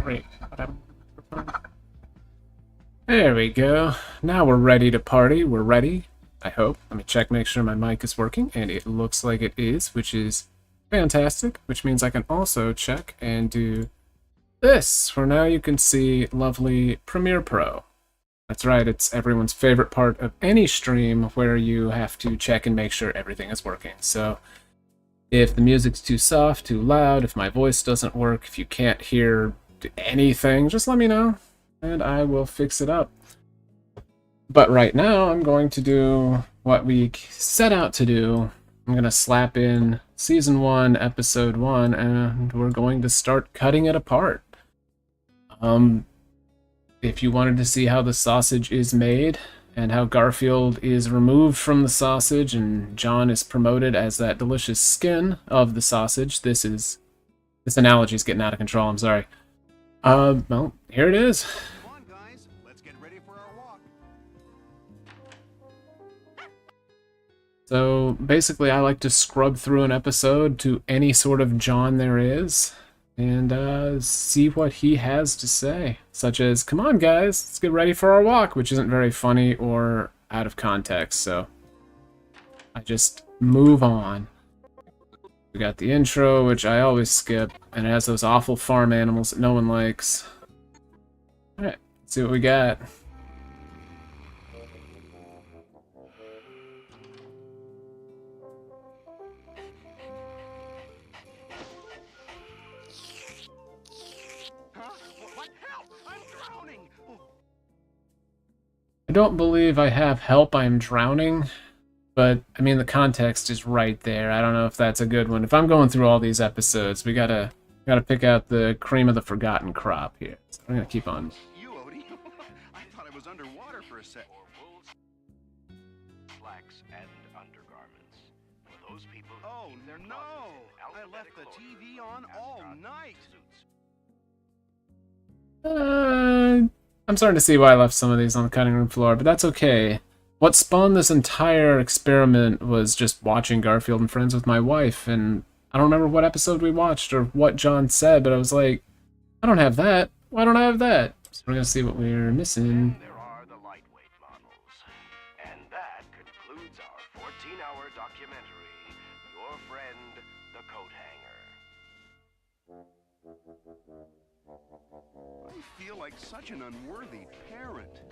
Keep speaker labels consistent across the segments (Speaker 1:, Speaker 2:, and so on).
Speaker 1: Wait, what happened? There we go. Now we're ready to party. We're ready, I hope. Let me check, make sure my mic is working, and it looks like it is, which is fantastic, which means I can also check and do this, where now you can see lovely Premiere Pro. That's right, it's everyone's favorite part of any stream where you have to check and make sure everything is working. So if the music's too soft, too loud, if my voice doesn't work, if you can't hear anything, just let me know and I will fix it up. But right now I'm going to do what we set out to do. I'm going to slap in Season 1, Episode 1, and we're going to start cutting it apart. If you wanted to see how the sausage is made, and how Garfield is removed from the sausage and John is promoted as that delicious skin of the sausage, this analogy is getting out of control, I'm sorry. Well, here it is.
Speaker 2: Come on, guys. Let's get ready for our walk.
Speaker 1: So basically I like to scrub through an episode to any sort of John there is and see what he has to say, such as, come on guys, let's get ready for our walk, which isn't very funny or out of context, so I just move on. We got the intro, which I always skip, and it has those awful farm animals that no one likes. Alright, let's see what we got.
Speaker 2: What? Help! I'm drowning!
Speaker 1: I don't believe I have help, I'm drowning, but I mean the context is right there. I don't know if that's a good one. If I'm going through all these episodes, we gotta pick out the cream of the forgotten crop here. So I'm gonna keep on.
Speaker 2: You, Odie? I thought I was underwater for a sec.
Speaker 3: Slacks and undergarments. For those people
Speaker 2: Oh no! I left the TV on all night.
Speaker 1: I'm starting to see why I left some of these on the cutting room floor, but that's okay. What spawned this entire experiment was just watching Garfield and Friends with my wife, and I don't remember what episode we watched or what John said, but I was like, I don't have that. Why don't I have that? So we're gonna see what we're missing.
Speaker 3: There are the lightweight models. And that concludes our 14-hour documentary, Your Friend, the Coat Hanger.
Speaker 2: I feel like such an unworthy parent.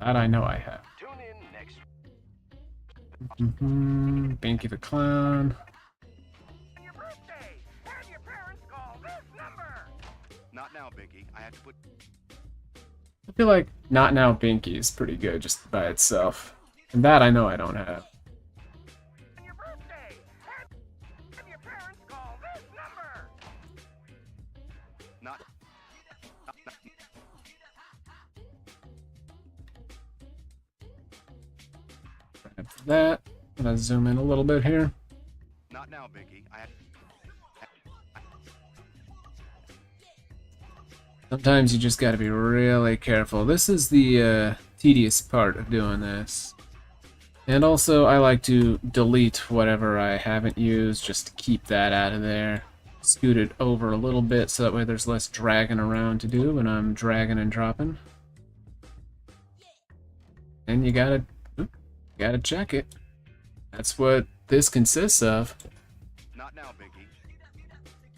Speaker 1: That I know I have.
Speaker 3: Tune in next
Speaker 1: Binky the Clown.
Speaker 3: on your birthday. Have your parents call this number.
Speaker 2: Not now, Binky. I have to put.
Speaker 1: I feel like Not Now Binky is pretty good just by itself. And that I know I don't have.
Speaker 3: On your birthday. Have your parents call this number.
Speaker 2: Not.
Speaker 1: After that, I'm gonna zoom in a little bit here.
Speaker 2: Not now, Binky. I have.
Speaker 1: Sometimes you just gotta be really careful. This is the tedious part of doing this. And also, I like to delete whatever I haven't used just to keep that out of there. Scoot it over a little bit so that way there's less dragging around to do when I'm dragging and dropping. And you gotta check it. That's what this consists of.
Speaker 2: Not now, Binky.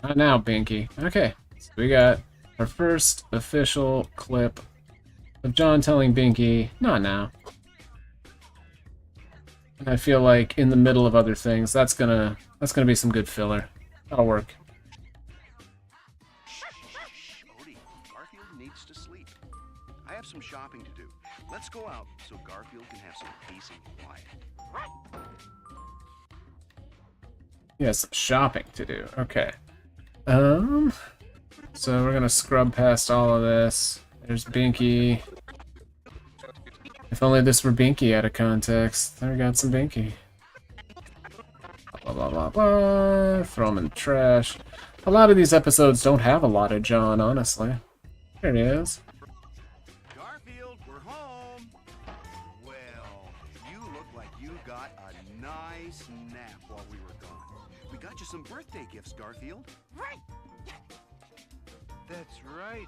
Speaker 1: Not now, Binky. Okay, so we got our first official clip of John telling Binky, not now. And I feel like in the middle of other things, that's gonna be some good filler. That'll work.
Speaker 2: Odie, Garfield needs to sleep. I have some shopping to do. Let's go out so Garfield can have some peace and quiet.
Speaker 1: He has some shopping to do. Okay. So we're gonna scrub past all of this. There's Binky. If only this were Binky out of context. There we got some Binky. Blah, blah, blah, blah. Throw him in the trash. A lot of these episodes don't have a lot of John, honestly. There he is.
Speaker 2: Garfield, we're home. Well, you look like you got a nice nap while we were gone. We got you some birthday gifts, Garfield.
Speaker 3: Right.
Speaker 4: That's right.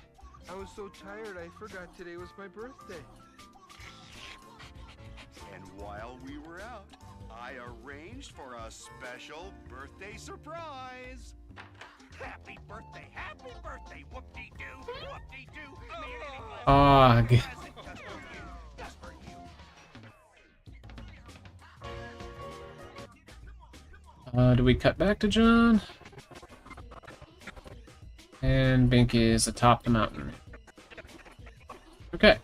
Speaker 4: I was so tired I forgot today was my birthday.
Speaker 2: And while we were out, I arranged for a special birthday surprise.
Speaker 3: Happy birthday, whoop-dee-doo, whoop-dee-doo.
Speaker 1: Ah,
Speaker 3: Present just for you, just for you.
Speaker 1: do we cut back to John? And Binky is atop the mountain. Okay.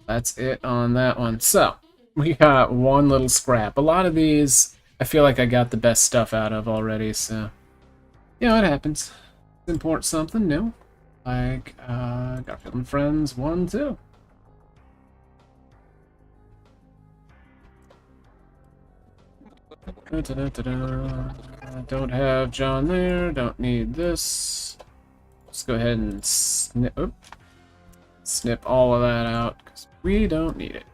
Speaker 1: That's it on that one. So, we got one little scrap. A lot of these, I feel like I got the best stuff out of already, so... Yeah, it happens. Import something new. Like, Garfield Friends 1, 2. Don't have John there. Don't need this. Let's go ahead and snip all of that out because we don't need it.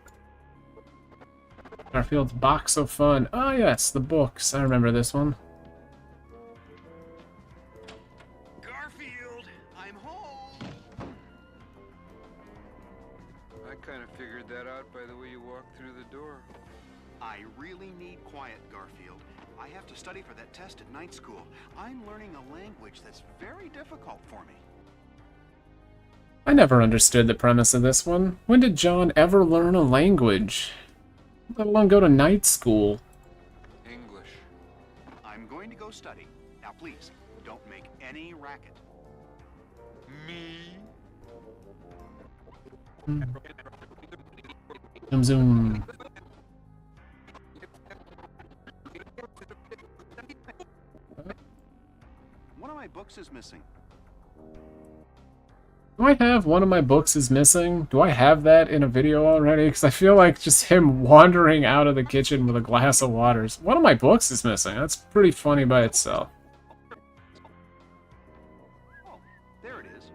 Speaker 1: Garfield's Box of Fun. Oh yes, the books. I remember this one.
Speaker 2: Garfield, I'm home.
Speaker 4: I kind of figured that out by the way you walked through the door.
Speaker 2: I really need quiet, Garfield. I have to study for that test at night school. I'm learning a language that's very difficult for me.
Speaker 1: I never understood the premise of this one. When did John ever learn a language? Let alone go to night school.
Speaker 4: English.
Speaker 2: I'm going to go study. Now please, don't make any racket.
Speaker 4: Me?
Speaker 1: Zoom zoom.
Speaker 2: One of my books is missing.
Speaker 1: Do I have one of my books is missing? Do I have that in a video already? Because I feel like just him wandering out of the kitchen with a glass of water. One of my books is missing. That's pretty funny by itself.
Speaker 2: Oh, there it is.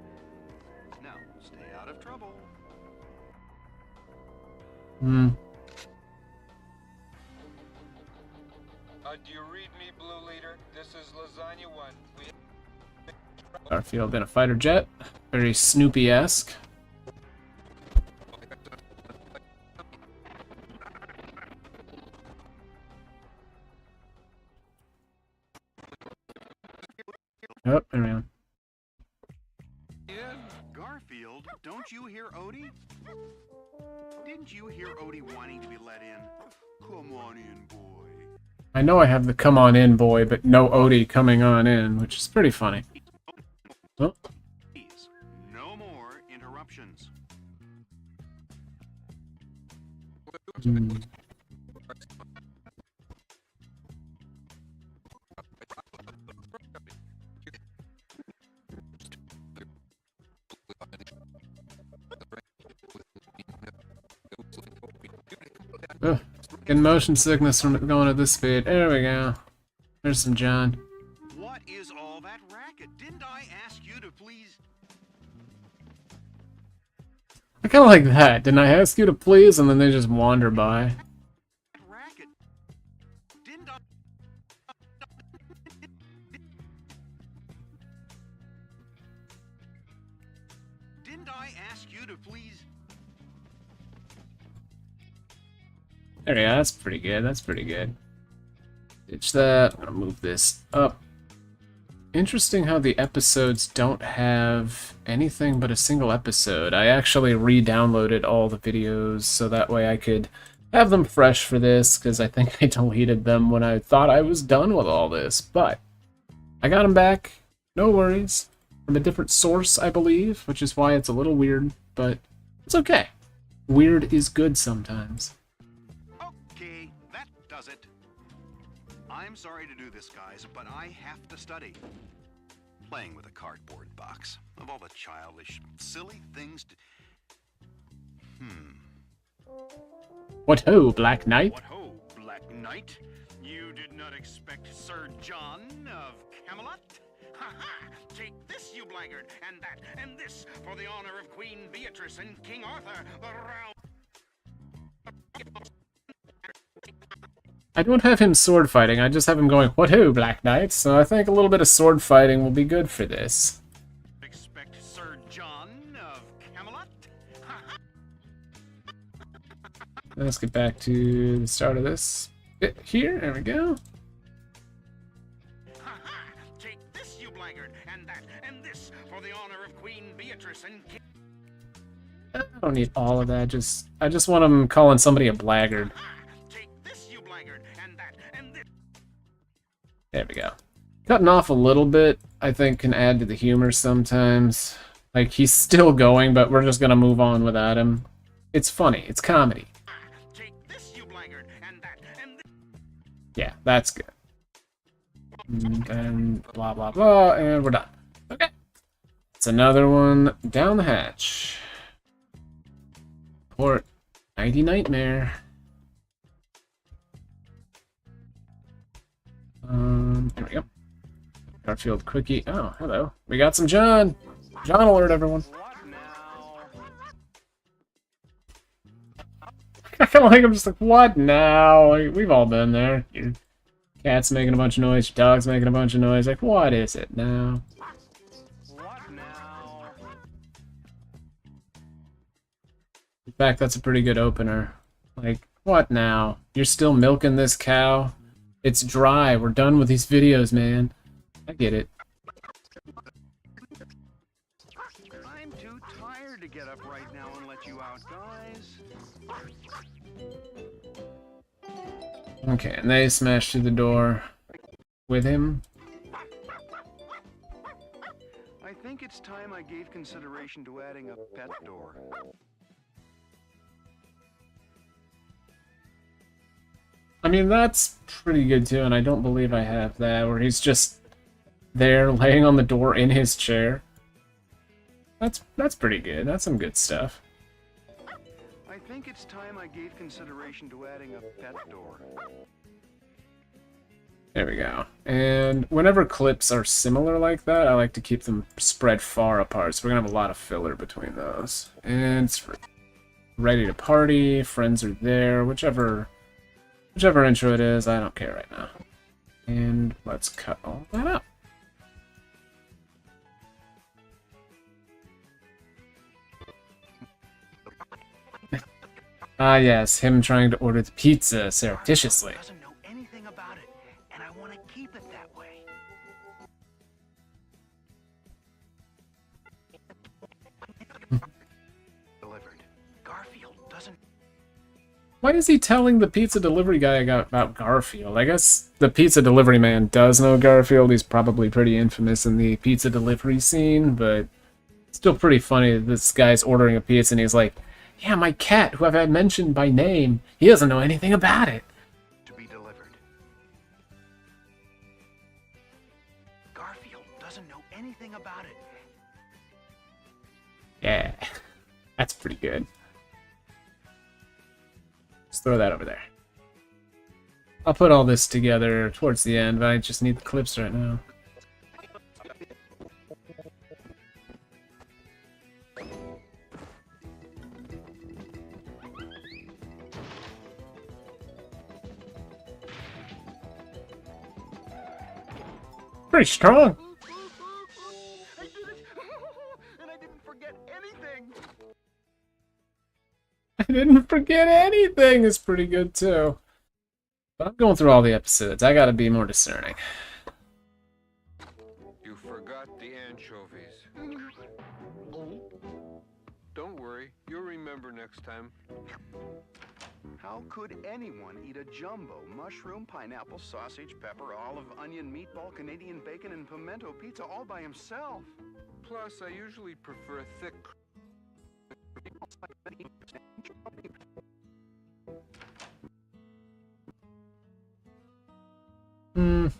Speaker 2: Now, stay out of trouble.
Speaker 1: Hmm.
Speaker 4: Do you read me, Blue Leader? This is Lasagna 1.
Speaker 1: Garfield in a fighter jet. Very Snoopy-esque. Oh, there we go.
Speaker 2: Garfield, don't you hear Odie? Didn't you hear Odie wanting to be let in? Come on in, boy.
Speaker 1: I know I have the come on in boy, but no Odie coming on in, which is pretty funny. Oh.
Speaker 2: Please, no more interruptions.
Speaker 1: Hmm. Ugh, getting motion sickness from it going at this speed. There we go. There's some John.
Speaker 2: What is all that racket? Didn't I ask you to please?
Speaker 1: I kind of like that. Didn't I ask you to please? And then they just wander by.
Speaker 2: Racket. Didn't I? Didn't I ask you to please?
Speaker 1: There we go. That's pretty good. That's pretty good. Ditch that. I'm gonna move this up. Interesting how the episodes don't have anything but a single episode. I actually re-downloaded all the videos so that way I could have them fresh for this, because I think I deleted them when I thought I was done with all this. But I got them back. No worries. From a different source, I believe, which is why it's a little weird, but it's okay. Weird is good sometimes.
Speaker 2: Okay, that does it. I'm sorry to do this, guys, but I have to study. Playing with a cardboard box. Of all the childish, silly things to...
Speaker 1: What ho, Black Knight?
Speaker 2: What ho, Black Knight? You did not expect Sir John of Camelot? Ha ha! Take this, you blackguard, and this, for the honor of Queen Beatrice and King Arthur, the realm...
Speaker 1: I don't have him sword fighting, I just have him going, what ho, Black Knight? So I think a little bit of sword fighting will be good for this.
Speaker 2: John of Camelot?
Speaker 1: Let's get back to the start of this bit here. There we go.
Speaker 2: Take this, you blackguard, and that, and this, for the honor of Queen Beatrice and King.
Speaker 1: I don't need all of that. I just want him calling somebody a blackguard.
Speaker 2: Take this, you blackguard, and that, and this.
Speaker 1: There we go. Cutting off a little bit, I think, can add to the humor sometimes. Like, he's still going, but we're just gonna move on without him. It's funny. It's comedy.
Speaker 2: Take this, you blackguard, and that, and this.
Speaker 1: Yeah, that's good. And blah, blah, blah, and we're done. Okay. It's another one down the hatch. Port Nighty Nightmare. There we go. Garfield Quickie. Oh, hello. We got some John. John alert, everyone. I kind of like I'm just like, what now? Like, we've all been there. Your cat's making a bunch of noise. Your dog's making a bunch of noise. Like, what is it now? In fact, that's a pretty good opener. Like, what now? You're still milking this cow? It's dry. We're done with these videos, man. I get it.
Speaker 3: I'm too tired to get up right now and let you out, guys.
Speaker 1: Okay, and they smash through the door with him.
Speaker 3: I think it's time I gave consideration to adding a pet door.
Speaker 1: I mean, that's pretty good too, and I don't believe I have that, where he's just there laying on the door in his chair. That's pretty good. That's some good stuff.
Speaker 3: I think it's time I gave consideration to adding a pet door.
Speaker 1: There we go. And whenever clips are similar like that, I like to keep them spread far apart, so we're gonna have a lot of filler between those. And it's ready to party, friends are there, whichever intro it is, I don't care right now. And let's cut all that up. Ah yes, him trying to order the pizza surreptitiously.
Speaker 3: Doesn't know anything about it, and I want to keep it that way. Delivered. Garfield doesn't.
Speaker 1: Why is he telling the pizza delivery guy about Garfield? I guess the pizza delivery man does know Garfield. He's probably pretty infamous in the pizza delivery scene, but it's still pretty funny that this guy's ordering a pizza and he's like, yeah, my cat, who I've had mentioned by name, he doesn't know anything about it.
Speaker 3: To be delivered. Garfield doesn't know anything about it.
Speaker 1: Yeah, that's pretty good. Just throw that over there. I'll put all this together towards the end, but I just need the clips right now. Pretty strong.
Speaker 3: I did it! And I didn't forget anything!
Speaker 1: I didn't forget anything is pretty good too. But I'm going through all the episodes. I gotta be more discerning.
Speaker 4: You forgot the anchovies. Don't worry, you'll remember next time.
Speaker 3: How could anyone eat a jumbo mushroom, pineapple, sausage, pepper, olive, onion, meatball, Canadian bacon, and pimento pizza all by himself?
Speaker 4: Plus, I usually prefer thick.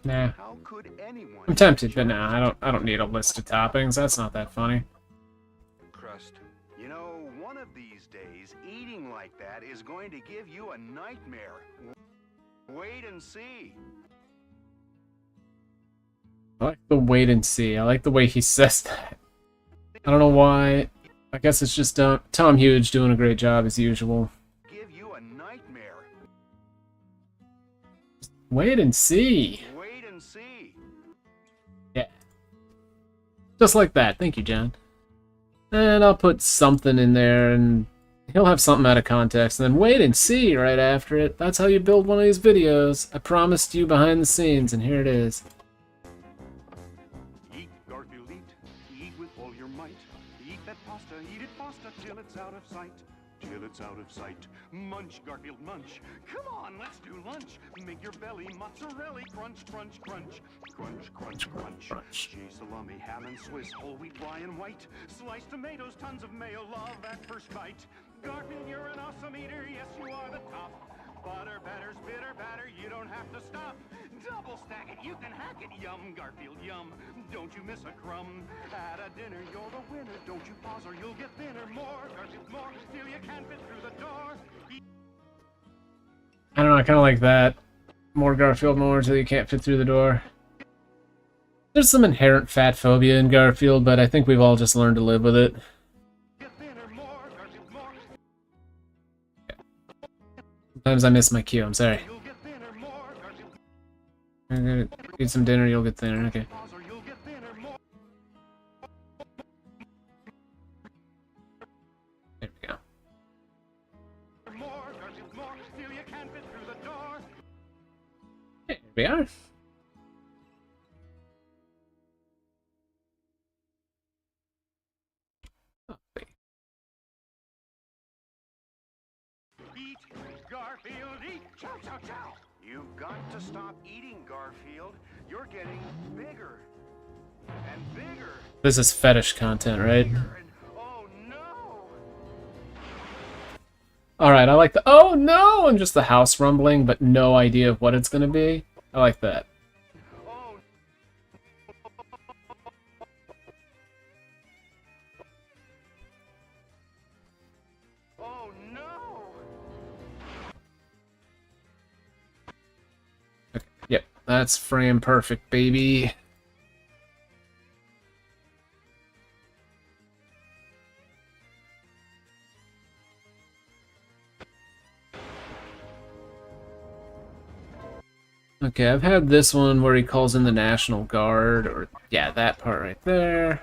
Speaker 1: Nah.
Speaker 3: How could anyone
Speaker 1: I'm tempted, but nah, I don't need a list of toppings. That's not that funny.
Speaker 4: Crust.
Speaker 3: You know, one of these days, eating like that is going to give you a nightmare. Wait and see.
Speaker 1: I like the wait and see. I like the way he says that. I don't know why. I guess it's just Tom Hughes doing a great job as usual.
Speaker 3: Give you a nightmare.
Speaker 1: Wait and see.
Speaker 3: Wait and see.
Speaker 1: Yeah. Just like that. Thank you, John. And I'll put something in there, and he'll have something out of context, and then wait and see right after it. That's how you build one of these videos. I promised you behind the scenes, and here it is.
Speaker 3: Eat, Garfield, eat. Eat with all your might. Eat that pasta, eat it pasta till it's out of sight. Till it's out of sight. Munch, Garfield, munch. Come on, let's do lunch. Make your belly mozzarella crunch, crunch, crunch. Crunch, crunch, crunch. Cheese, salami, ham, and Swiss, whole wheat, rye, and white. Sliced tomatoes, tons of mayo, love at first bite. Garfield, you're an awesome eater, yes, you are the top. Butter, batters, bitter batter, you don't have to stop. Double stack it, you can hack it, yum, Garfield, yum. Don't you miss a crumb. At a dinner, you're the winner. Don't you pause or you'll get thinner. More, Garfield, more, till you can't fit through the door.
Speaker 1: I don't know, I kind of like that. More Garfield, more till you can't fit through the door. There's some inherent fat phobia in Garfield, but I think we've all just learned to live with it. Sometimes I miss my cue, I'm sorry. I'm gonna eat some dinner, you'll get thinner, okay. There we go. Here we are.
Speaker 3: Eat, Garfield, eat. Chow, chow, chow. You've got to stop eating, Garfield. You're getting bigger and bigger.
Speaker 1: This is fetish content, right?
Speaker 3: Oh no!
Speaker 1: Alright, I like the oh no! And just the house rumbling, but no idea of what it's gonna be. I like that.
Speaker 3: Oh. Oh no!
Speaker 1: Okay, yep, that's frame perfect, baby. Okay, I've had this one where he calls in the National Guard, or yeah, that part right there.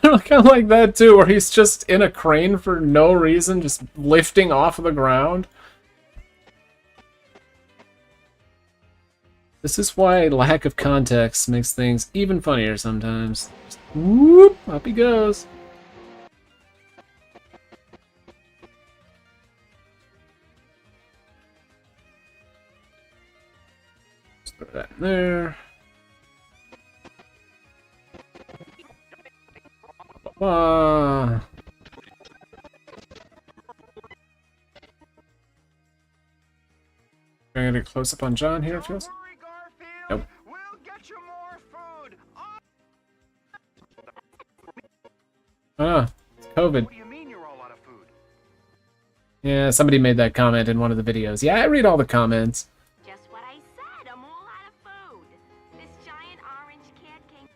Speaker 1: I kind of like that too, where he's just in a crane for no reason, just lifting off of the ground. This is why lack of context makes things even funnier sometimes. Just, whoop, up he goes. Just put that in there. I'm gonna get a close up on John here, it feels. Nope.
Speaker 3: We'll get you more food.
Speaker 1: Ah, it's COVID.
Speaker 3: What do you mean you're all out of food?
Speaker 1: Yeah, somebody made that comment in one of the videos. Yeah, I read all the comments.
Speaker 5: Just what I said, I'm all out of food. This giant orange cat came.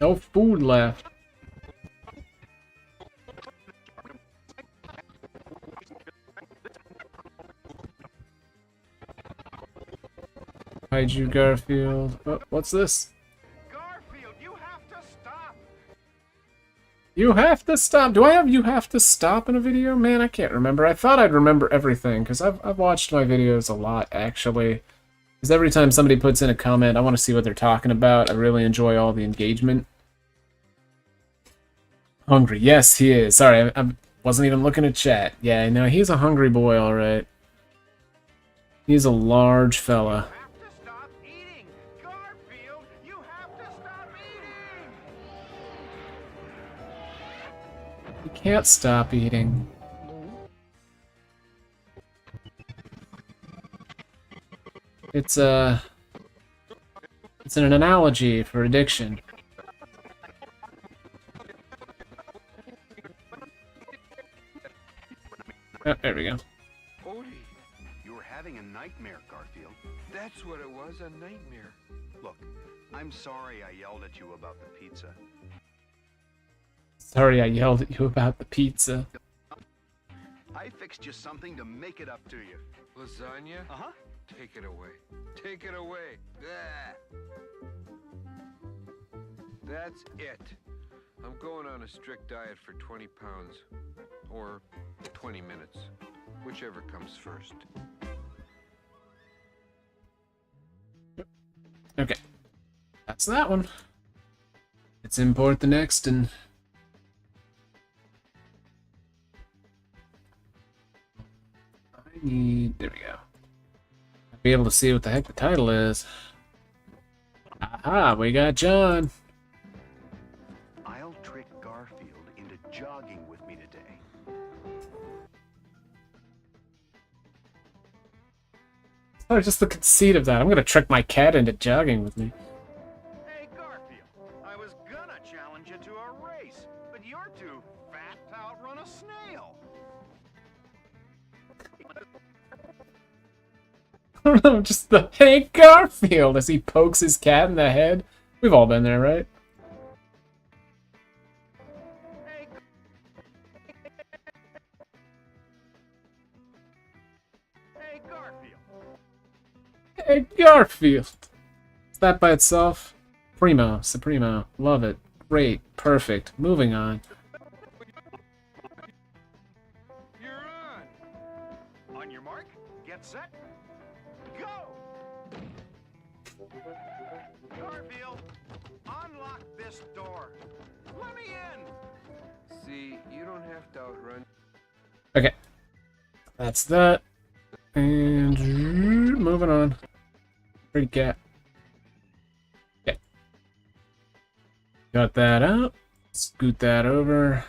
Speaker 1: No food left. Kaiju Garfield. Oh, what's this?
Speaker 3: Garfield, you have to stop.
Speaker 1: You have to stop. Do I have you have to stop in a video? Man, I can't remember. I thought I'd remember everything, because I've watched my videos a lot, actually. Because every time somebody puts in a comment, I want to see what they're talking about. I really enjoy all the engagement. Hungry. Yes, he is. Sorry, I wasn't even looking at chat. Yeah, no, he's a hungry boy, alright. He's a large fella.
Speaker 3: You have to stop eating. Garfield, you have to stop eating.
Speaker 1: He can't stop eating. It's an analogy for addiction. Oh, there we go.
Speaker 4: Odie,
Speaker 3: You were having a nightmare, Garfield.
Speaker 4: that's what it was, a nightmare.
Speaker 3: Look, I'm sorry I yelled at you about the pizza.
Speaker 1: Sorry I yelled at you about the pizza.
Speaker 2: I fixed you something to make it up to you.
Speaker 4: Lasagna?
Speaker 2: Uh-huh.
Speaker 4: Take it away. Take it away. Blah. That's it. I'm going on a strict diet for 20 pounds. Or 20 minutes. Whichever comes first.
Speaker 1: Okay. That's that one. Let's import the next and... I need... There we go. I'll be able to see what the heck the title is. Aha, we got John.
Speaker 3: I'll trick Garfield into jogging with me today.
Speaker 1: Oh, just the conceit of that. I'm gonna trick my cat into jogging with me.
Speaker 2: Hey, Garfield, I was gonna challenge you to a race, but you're too fat to outrun a snail.
Speaker 1: I don't know, just the hey Garfield as he pokes his cat in the head. We've all been there, right?
Speaker 2: Hey, Garfield.
Speaker 1: Hey Garfield. Is that by itself? Primo, Supremo. Love it. Great. Perfect. Moving on.
Speaker 2: You're on. On your mark, get set, go! Garfield, unlock this door. Let me in.
Speaker 4: See, you don't have to outrun.
Speaker 1: Okay. That's that. And moving on. Pretty cat. Okay. Got that out. Scoot that over.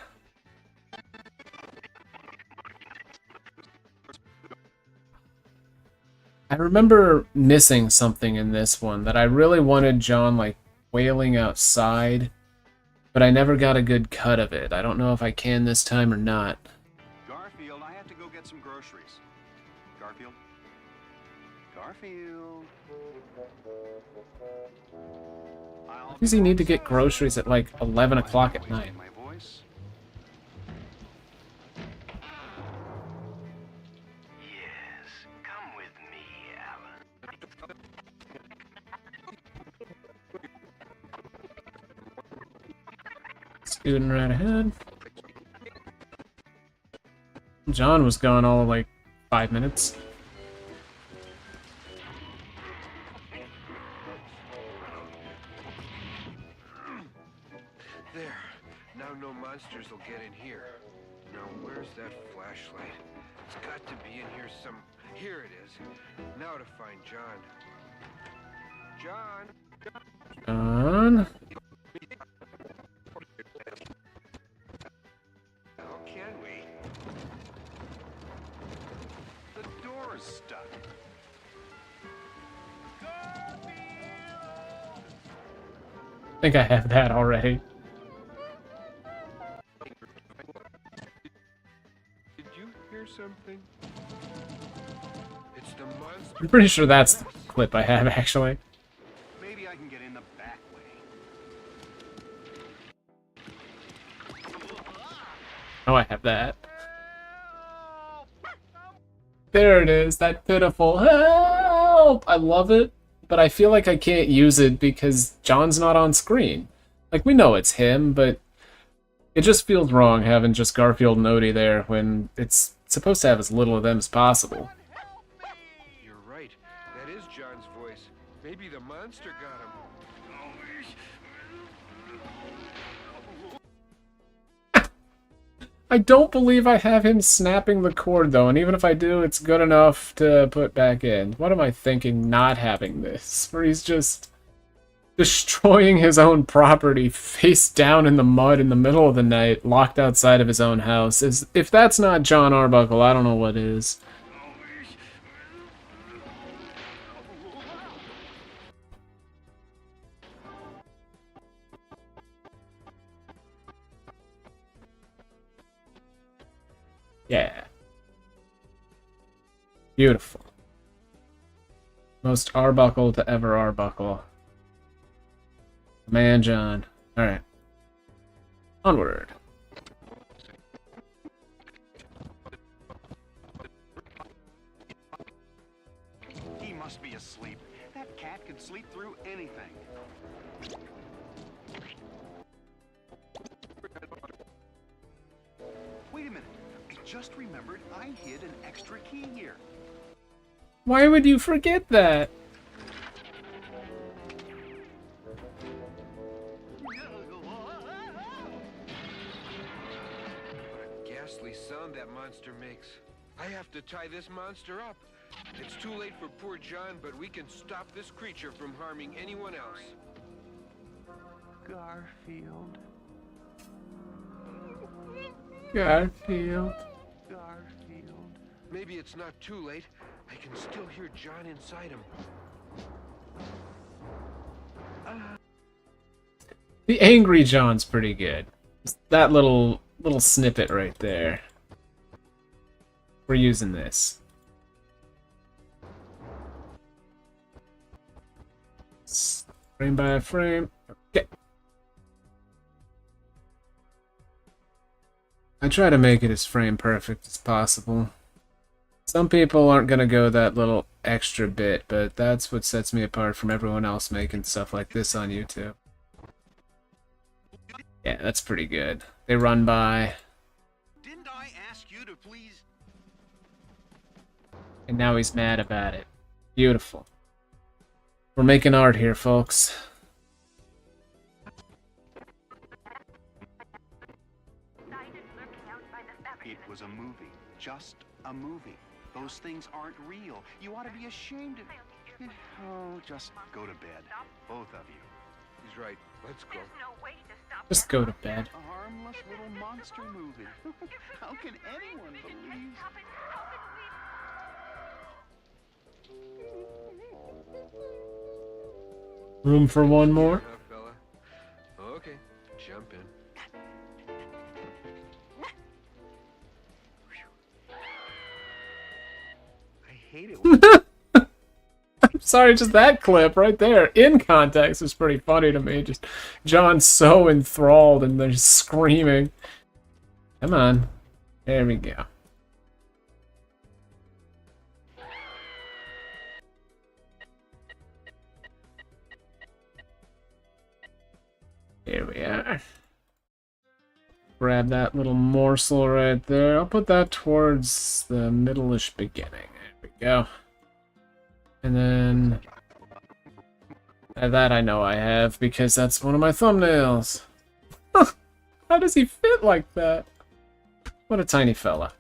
Speaker 1: I remember missing something in this one that I really wanted John like wailing outside, but I never got a good cut of it. I don't know if I can this time or not.
Speaker 3: Garfield, I have to go get some groceries. Garfield? Garfield?
Speaker 1: Why does he need to get groceries at like 11 o'clock at night?
Speaker 3: My voice?
Speaker 2: Yes, come with me, Alan.
Speaker 1: Scooting right ahead. John was gone all of like 5 minutes.
Speaker 4: There. Now no monsters will get in here. Now where's that flashlight? It's got to be in here some... Here it is. Now to find John. John!
Speaker 1: John.
Speaker 4: How can we?
Speaker 3: The door is stuck.
Speaker 1: I think I have that already.
Speaker 4: Did you hear something? It's the monster.
Speaker 1: I'm pretty sure that's the clip I have actually.
Speaker 3: Maybe I can get in the back way.
Speaker 1: Oh, I have that. There it is, that pitiful help! I love it, but I feel like I can't use it because John's not on screen. Like, we know it's him, but it just feels wrong having just Garfield and Odie there when it's supposed to have as little of them as possible.
Speaker 4: You're right. That is John's voice. Maybe the monster got him.
Speaker 1: I don't believe I have him snapping the cord, though, and even if I do, it's good enough to put back in. What am I thinking not having this? Where he's just destroying his own property face down in the mud in the middle of the night, locked outside of his own house. If that's not John Arbuckle, I don't know what is. Yeah. Beautiful. Most Arbuckle to ever Arbuckle. Man, John. Alright. Onward.
Speaker 3: must be asleep. That cat could sleep through anything. Wait a minute. I just remembered I hid an extra key here.
Speaker 1: Why would you forget that?
Speaker 4: Ghastly sound that monster makes. I have to tie this monster up. It's too late for poor John, but we can stop this creature from harming anyone else.
Speaker 3: Garfield.
Speaker 1: Garfield.
Speaker 3: Garfield.
Speaker 4: Maybe it's not too late. I can still hear John inside him.
Speaker 1: The Angry John's pretty good. Just that little snippet right there. We're using this. Frame by frame. Okay. I try to make it as frame perfect as possible. Some people aren't gonna go that little extra bit, but that's what sets me apart from everyone else making stuff like this on YouTube. Yeah, that's pretty good. They run by,
Speaker 2: Didn't I ask you to please?
Speaker 1: and now he's mad about it. Beautiful. We're making art here, folks.
Speaker 3: It was a movie. Just a movie. Those things aren't real. You ought to be ashamed of... Oh, just go to bed. Both of you.
Speaker 4: He's right. Let's go.
Speaker 1: Just go to bed.
Speaker 3: A harmless little monster movie. How can anyone believe...
Speaker 1: Room for one more?
Speaker 4: Enough, fella. Okay, jump in.
Speaker 3: I hate it when...
Speaker 1: I'm sorry, just that clip right there, in context, is pretty funny to me. Just John's so enthralled and they're just screaming. Come on. There we go. Here we are. Grab that little morsel right there. I'll put that towards the middle-ish beginning. There we go. And then... that I know I have, because that's one of my thumbnails. How does he fit like that? What a tiny fella.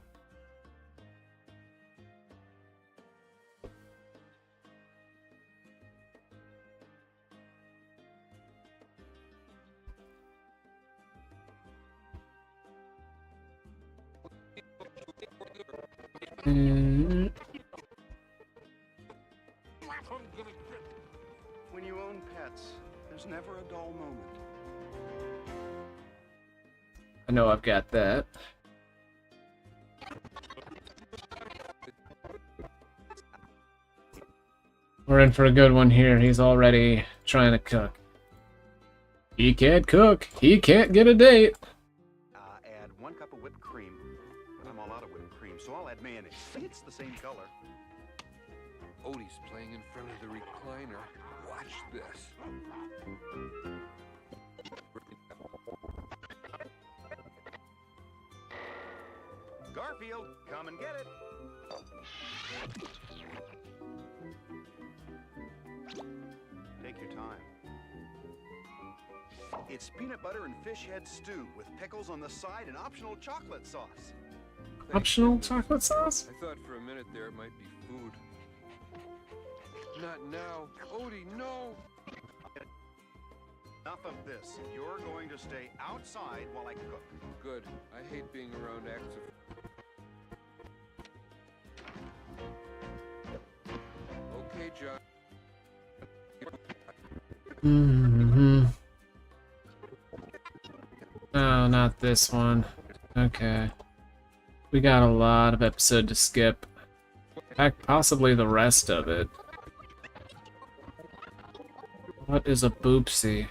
Speaker 1: Mm.
Speaker 3: When you own pets, there's never a dull moment.
Speaker 1: I know I've got that. We're in for a good one here. He's already trying to cook. He can't cook. He can't get a date.
Speaker 3: Add 1 cup of whipped cream. But I'm all out of whipped cream, so I'll add mayonnaise. It's the same color.
Speaker 4: Odie's playing in front of the recliner. Watch this.
Speaker 3: Garfield, come and get it. Take your time. It's peanut butter and fish head stew with pickles on the side and optional chocolate sauce.
Speaker 1: Optional chocolate sauce?
Speaker 4: I thought for a minute there it might be food. Not now. Odie, no!
Speaker 3: Enough of this. You're going to stay outside while I cook.
Speaker 4: Good. I hate being around acts of... Okay, John.
Speaker 1: Mm-hmm. Oh, not this one. Okay. We got a lot of episode to skip. In fact, possibly the rest of it. What is a boopsie?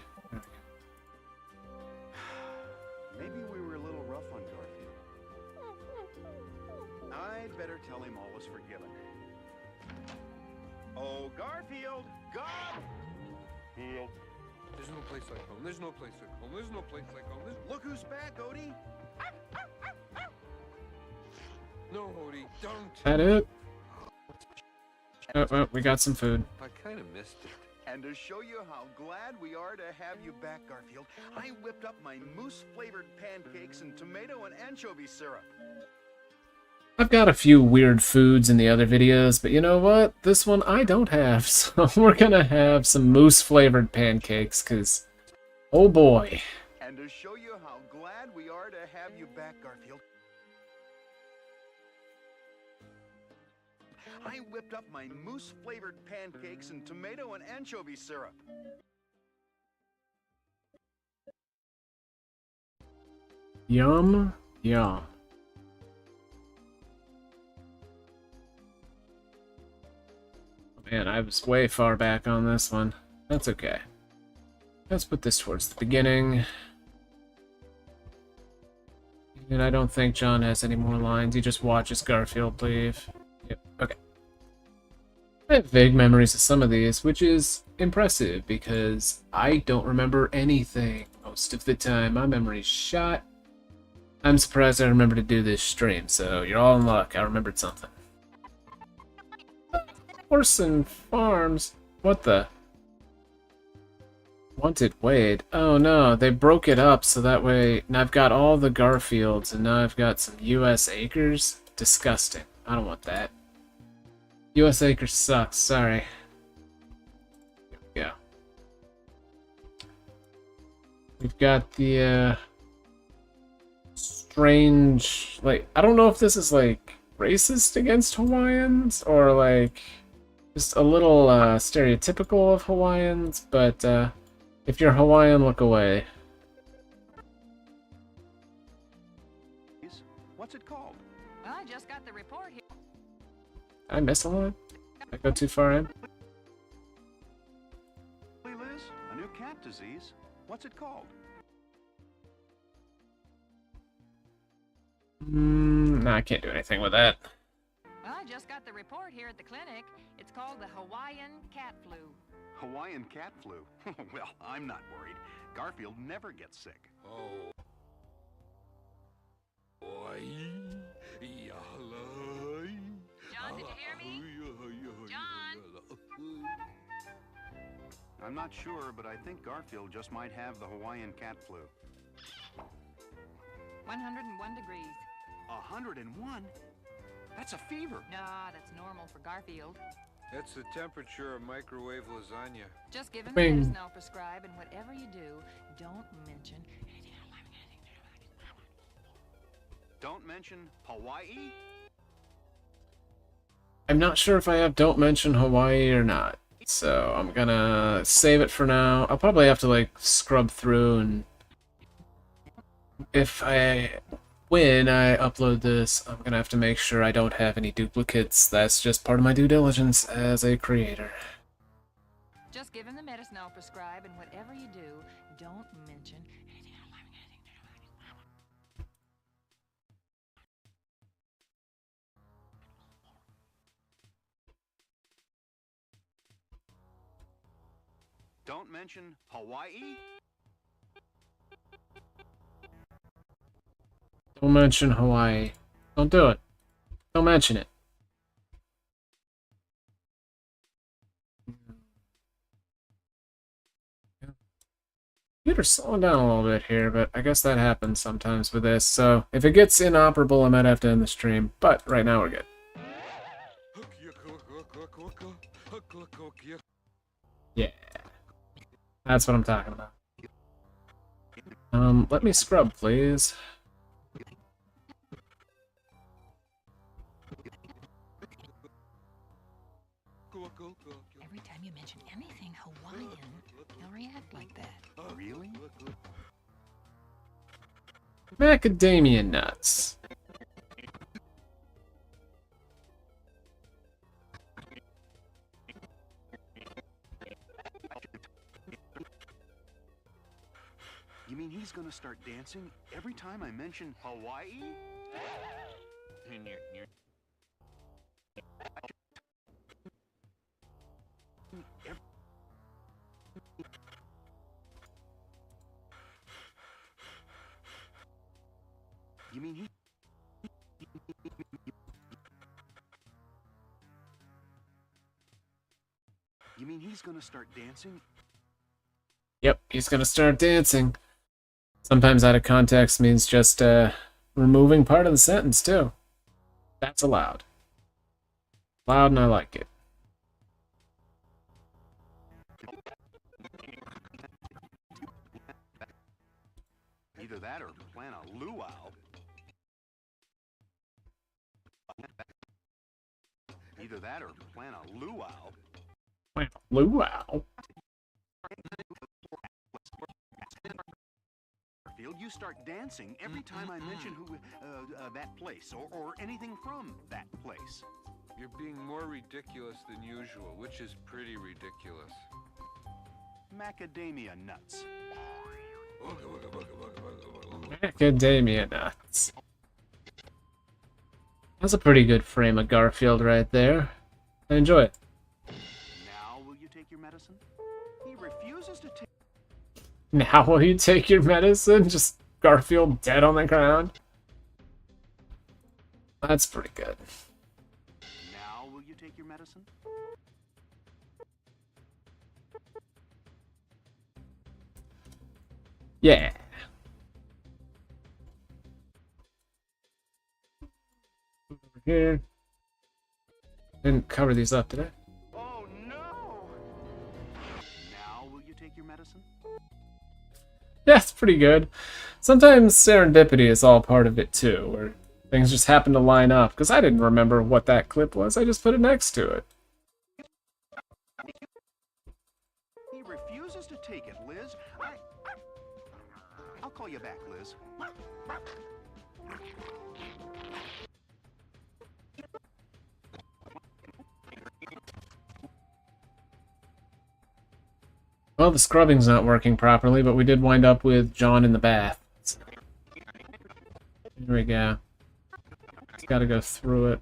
Speaker 3: Maybe we were a little rough on Garfield. I'd better tell him all was forgiven. Oh, Garfield! Garfield!
Speaker 4: There's no place like home. There's no place like home. There's no place like home.
Speaker 3: Look who's back, Odie!
Speaker 4: No, Odie, don't.
Speaker 1: That it? Oh, well, we got some food.
Speaker 4: I kind of missed it.
Speaker 3: And to show you how glad we are to have you back, Garfield, I whipped up my mousse-flavored pancakes and tomato and anchovy syrup.
Speaker 1: I've got a few weird foods in the other videos, but you know what? This one I don't have, so we're gonna have some mousse-flavored pancakes, because, oh boy.
Speaker 3: And to show you how glad we are to have you back, Garfield, I whipped up my mousse-flavored pancakes and tomato and anchovy syrup.
Speaker 1: Yum, yum. Man, I was way far back on this one. That's okay. Let's put this towards the beginning. And I don't think John has any more lines. He just watches Garfield leave. Yep, okay. I have vague memories of some of these, which is impressive because I don't remember anything most of the time. My memory's shot. I'm surprised I remember to do this stream, so you're all in luck. I remembered something. Horse and Farms? What the? Wanted Wade? Oh no, they broke it up so that way now I've got all the Garfields and now I've got some US Acres? Disgusting. I don't want that. US Acres sucks, sorry. Here we go. We've got the strange, like, I don't know if this is like racist against Hawaiians or like just a little stereotypical of Hawaiians, but if you're Hawaiian, look away.
Speaker 3: What's it called?
Speaker 5: Well, I just got the report here.
Speaker 1: Did I miss a line? Did I go too far in?
Speaker 3: Hey, Liz, a new cat disease. What's it called?
Speaker 1: Nah, I can't do anything with that.
Speaker 5: Well, I just got the report here at the clinic. It's called the Hawaiian cat flu.
Speaker 3: Hawaiian cat flu. Well, I'm not worried. Garfield never gets sick.
Speaker 4: Oh. Boy.
Speaker 5: John, did you hear me? John?
Speaker 3: I'm not sure, but I think Garfield just might have the Hawaiian cat flu.
Speaker 5: 101 degrees.
Speaker 3: 101? That's a fever.
Speaker 5: Nah, that's normal for Garfield.
Speaker 4: That's the temperature of microwave lasagna.
Speaker 5: Just give him
Speaker 1: Bing.
Speaker 5: the medicine I'll prescribe, and whatever you do, don't mention anything.
Speaker 3: Don't mention Hawaii?
Speaker 1: I'm not sure if I have Don't Mention Hawaii or not, so I'm gonna save it for now. I'll probably have to like scrub through, and when I upload this, I'm gonna have to make sure I don't have any duplicates. That's just part of my due diligence as a creator.
Speaker 5: Just give him the medicine I'll prescribe, and whatever you do, don't mention anything.
Speaker 3: Don't mention Hawaii?
Speaker 1: Don't mention Hawaii. Don't do it. Don't mention it. Computer's slowing down a little bit here, but I guess that happens sometimes with this. So if it gets inoperable, I might have to end the stream. But right now we're good. Yeah. That's what I'm talking about. Let me scrub, please.
Speaker 5: Every time you mention anything Hawaiian, he'll react like that.
Speaker 3: Really?
Speaker 1: Macadamia nuts.
Speaker 3: You mean he's gonna start dancing every time I mention Hawaii? You mean he's gonna start dancing?
Speaker 1: Yep, he's gonna start dancing. Sometimes out of context means just removing part of the sentence, too. That's allowed. Loud, and I like it.
Speaker 3: Either that or plan a luau. Either that or plan a luau.
Speaker 1: Wow. Luau.
Speaker 3: Garfield, you start dancing every time I mention that place or anything from that place.
Speaker 4: You're being more ridiculous than usual, which is pretty ridiculous.
Speaker 3: Macadamia nuts.
Speaker 1: Macadamia nuts. That's a pretty good frame of Garfield right there. I enjoy it.
Speaker 3: Now will you take your medicine? He refuses to take.
Speaker 1: Now will you take your medicine? Just Garfield dead on the ground? That's pretty good.
Speaker 3: Now will you take your medicine?
Speaker 1: Yeah. Over here. Didn't cover these up, did I?
Speaker 3: Oh no! Now will you take your medicine?
Speaker 1: Yeah, it's pretty good. Sometimes serendipity is all part of it too, where things just happen to line up. Because I didn't remember what that clip was, I just put it next to it.
Speaker 3: He refuses to take it, Liz. I'll call you back, Liz.
Speaker 1: Well, the scrubbing's not working properly, but we did wind up with John in the bath. Here we go. Just gotta go through it.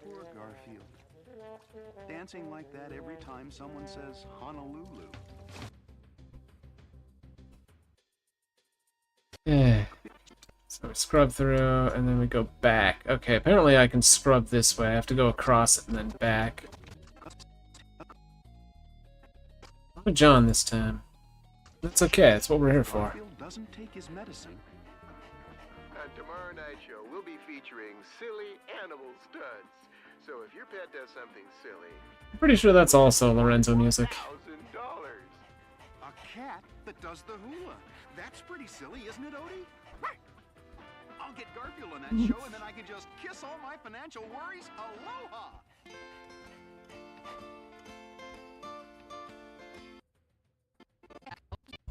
Speaker 3: Poor Garfield. Dancing like that every time someone says Honolulu.
Speaker 1: Yeah. So we scrub through, and then we go back. Okay, apparently I can scrub this way. I have to go across it and then back. Oh, John this time. That's okay, that's what we're here for.
Speaker 3: Garfield doesn't take his medicine.
Speaker 4: On tomorrow night show, we'll be featuring silly animal stunts. So if your pet does something silly,
Speaker 1: I'm pretty sure that's also Lorenzo music.
Speaker 4: $1,000.
Speaker 3: A cat that does the hula. That's pretty silly, isn't it, Odie? I'll get Garfield on that show, and then I can just kiss all my financial worries. Aloha!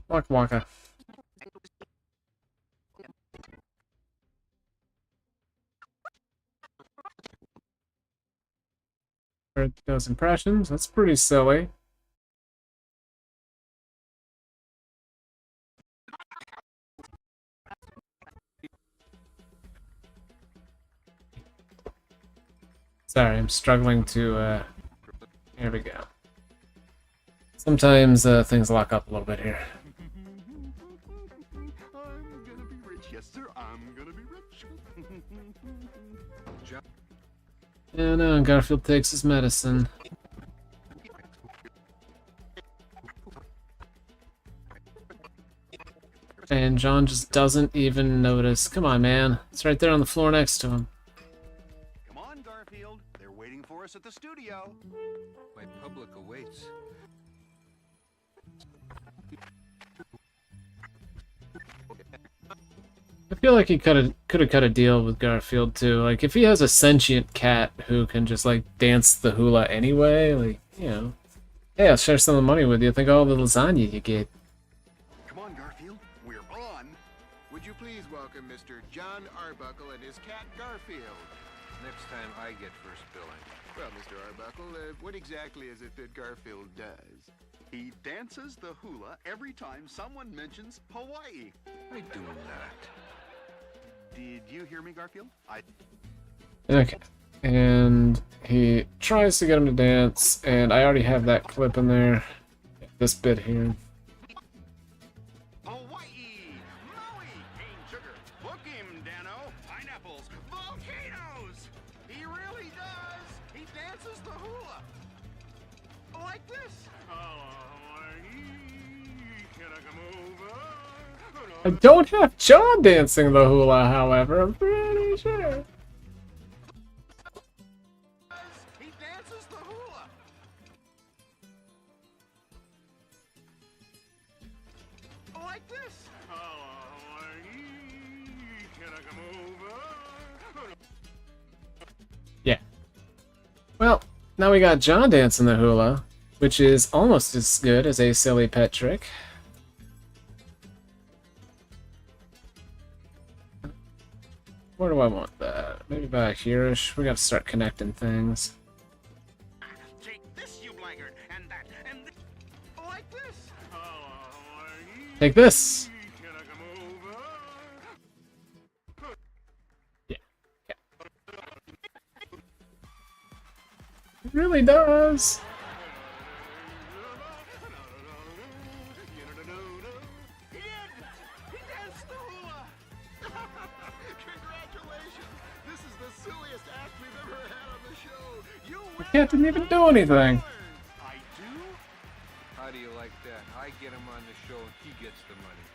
Speaker 1: Waka waka. Heard those impressions. That's pretty silly. Sorry, I'm struggling to, here we go. Sometimes, things lock up a little bit here.
Speaker 3: I'm gonna be rich, yes sir, I'm gonna be rich.
Speaker 1: Yeah, no, Garfield takes his medicine. And John just doesn't even notice. Come on, man. It's right there on the floor next to him.
Speaker 3: Come on, Garfield. They're waiting for us at the studio.
Speaker 4: My public awaits.
Speaker 1: I feel like he could have cut a deal with Garfield too. Like if he has a sentient cat who can just like dance the hula anyway, like you know, hey, I'll share some of the money with you. Think of all the lasagna you get.
Speaker 3: Come on, Garfield. We're on.
Speaker 4: Would you please welcome Mr. John Arbuckle and his cat Garfield? Next time I get first billing. Well, Mr. Arbuckle, what exactly is it that Garfield does?
Speaker 3: He dances the hula every time someone mentions Hawaii.
Speaker 4: I do not.
Speaker 3: Did you hear me, Garfield?
Speaker 1: Okay. And he tries to get him to dance, and I already have that clip in there. This bit here.
Speaker 3: Hawaii! Maui! Cane sugar! Book him
Speaker 2: Dano. Pineapples. Volcanoes.
Speaker 4: He really does. He dances the hula. Like this.
Speaker 3: Can I come over?
Speaker 1: I don't have John dancing the hula, however. I'm pretty sure.
Speaker 4: He dances the hula. Like this.
Speaker 3: Can I come over?
Speaker 1: Yeah. Well, now we got John dancing the hula, which is almost as good as a silly pet trick. Where do I want that? Maybe back here-ish. We gotta start connecting things.
Speaker 2: Take this, you blackguard, and that, and this.
Speaker 4: Like this.
Speaker 1: Take this!
Speaker 3: Can I come over?
Speaker 1: Yeah. It really does.
Speaker 4: He did. He danced the hula. Congratulations. This is the silliest act we've ever had on the show. You win.
Speaker 1: Cat didn't even do anything.
Speaker 3: I do?
Speaker 6: How do you like that? I get him on the show and he gets the money.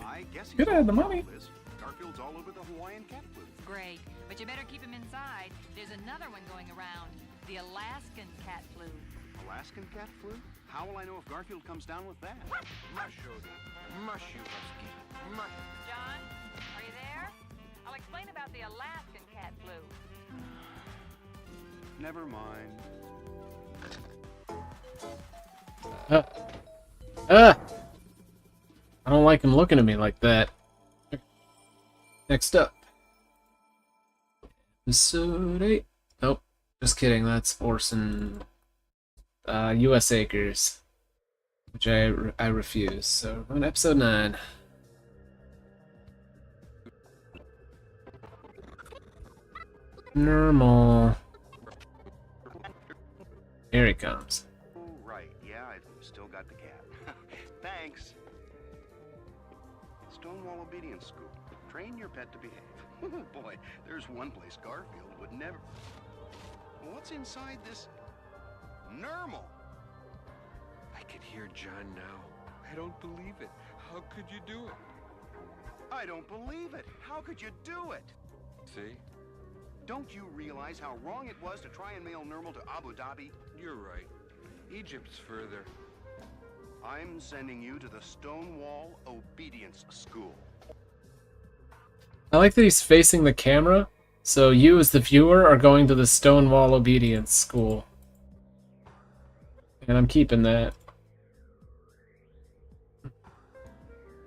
Speaker 3: I guess he's
Speaker 1: Could have had the
Speaker 3: all
Speaker 1: money.
Speaker 3: over this. Garfield's all over the Hawaiian cat flu.
Speaker 5: Great, but you better keep him inside. There's another one going around. The Alaskan cat flu.
Speaker 3: Alaskan cat flu? How will I know if Garfield comes down with that?
Speaker 6: Mush, Odie. Mush, you husky. Mush.
Speaker 5: John, are you there? I'll explain about the Alaskan cat flu.
Speaker 3: Never mind.
Speaker 1: I don't like him looking at me like that. Next up. Episode 8. Nope. Just kidding. That's Orson. U.S. Acres. Which I refuse. So, on episode 9. Normal. Here he comes.
Speaker 3: Oh, right. Yeah, I've still got the cat. Thanks. Stonewall Obedience School. Train your pet to behave. Oh, boy, there's one place Garfield would never... What's inside this... Normal?
Speaker 6: I can hear John now. I don't believe it. How could you do it?
Speaker 3: I don't believe it. How could you do it?
Speaker 6: See?
Speaker 3: Don't you realize how wrong it was to try and mail Normal to Abu Dhabi?
Speaker 6: You're right. Egypt's further.
Speaker 3: I'm sending you to the Stonewall Obedience School.
Speaker 1: I like that he's facing the camera, so you as the viewer are going to the Stonewall Obedience School. And I'm keeping that.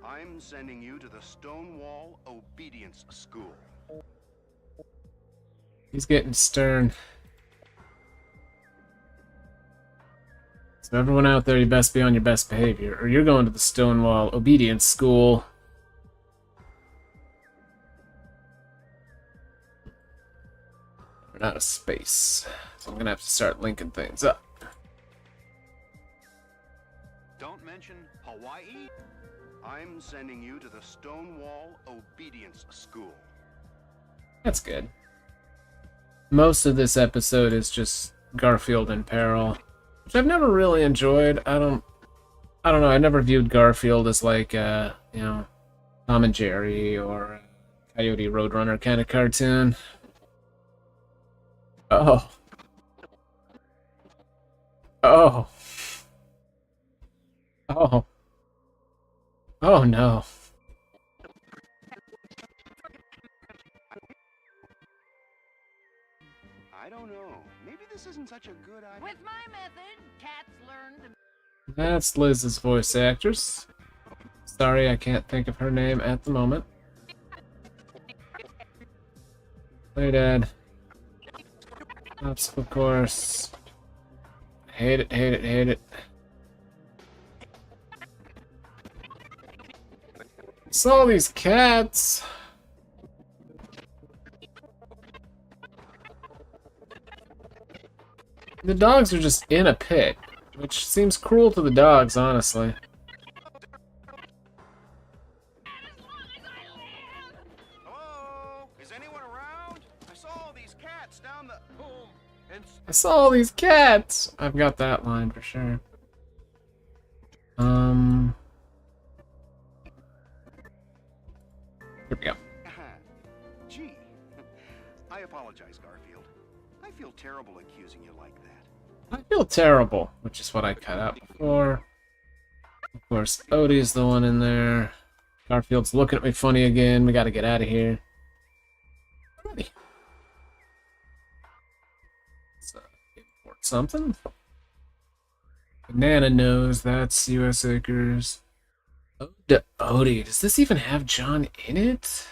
Speaker 3: I'm sending you to the Stonewall Obedience School.
Speaker 1: He's getting stern. So everyone out there, you best be on your best behavior, or you're going to the Stonewall Obedience School. We're out of space, so I'm gonna have to start linking things up.
Speaker 3: Don't mention Hawaii. I'm sending you to the Stonewall Obedience School.
Speaker 1: That's good. Most of this episode is just Garfield in peril, which I've never really enjoyed. I don't know. I never viewed Garfield as like you know, Tom and Jerry or Coyote Roadrunner kind of cartoon. Oh. Oh. Oh. Oh no.
Speaker 3: I don't know. Maybe this isn't such a good idea.
Speaker 5: With my method, cats learn to...
Speaker 1: That's Liz's voice actress. Sorry, I can't think of her name at the moment. Play Dad. Obstacle course. Hate it, hate it, hate it. It's all these cats. The dogs are just in a pit, which seems cruel to the dogs, honestly.
Speaker 3: Hello?
Speaker 2: Is anyone around? I saw all these cats down the home.
Speaker 6: And
Speaker 1: I saw all these cats! I've got that line for sure. Here we go.
Speaker 2: Gee, I apologize, Garfield. I feel terrible accusing you like that.
Speaker 1: I feel terrible, which is what I cut out before. Of course, Odie's the one in there. Garfield's looking at me funny again. We gotta get out of here. Odie. Let's import something. Banana knows that's U.S. Acres. Ode to Odie. Does this even have John in it?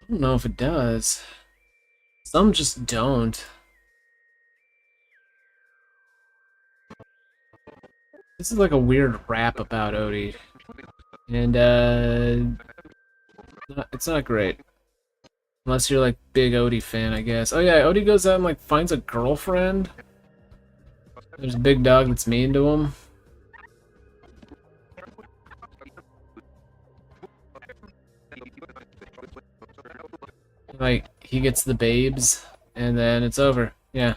Speaker 1: I don't know if it does. Some just don't. This is like a weird rap about Odie. And, it's not great. Unless you're, like, big Odie fan, I guess. Oh yeah, Odie goes out and, like, finds a girlfriend. There's a big dog that's mean to him. Like, he gets the babes, and then it's over. Yeah.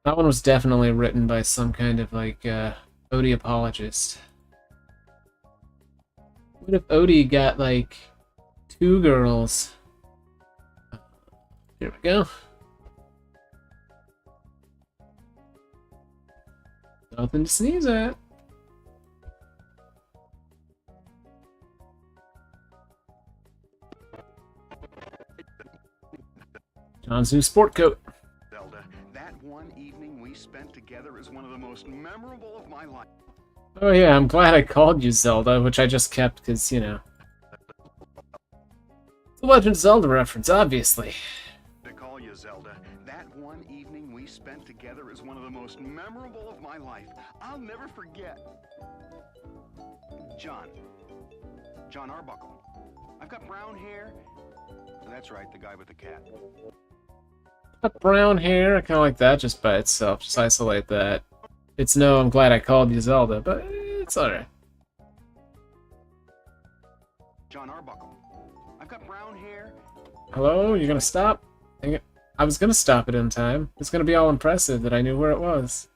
Speaker 1: That one was definitely written by some kind of, like, Odie apologist. What if Odie got, like, 2 girls? Here we go. Nothing to sneeze at. John's new sport coat.
Speaker 2: Zelda, that one evening we spent together is one of the most memorable of my life.
Speaker 1: Oh yeah, I'm glad I called you Zelda, which I just kept because, you know. It's a Legend of Zelda reference, obviously.
Speaker 2: To call you Zelda, that one evening we spent together is one of the most memorable of my life. I'll never forget. John Arbuckle. I've got brown hair. That's right, the guy with the cat.
Speaker 1: Got brown hair, I kind of like that just by itself. Just isolate that. It's no, I'm glad I called you Zelda, but it's alright.
Speaker 2: John Arbuckle. I've got brown hair.
Speaker 1: Hello? You gonna stop? Dang it. I was gonna stop it in time. It's gonna be all impressive that I knew where it was.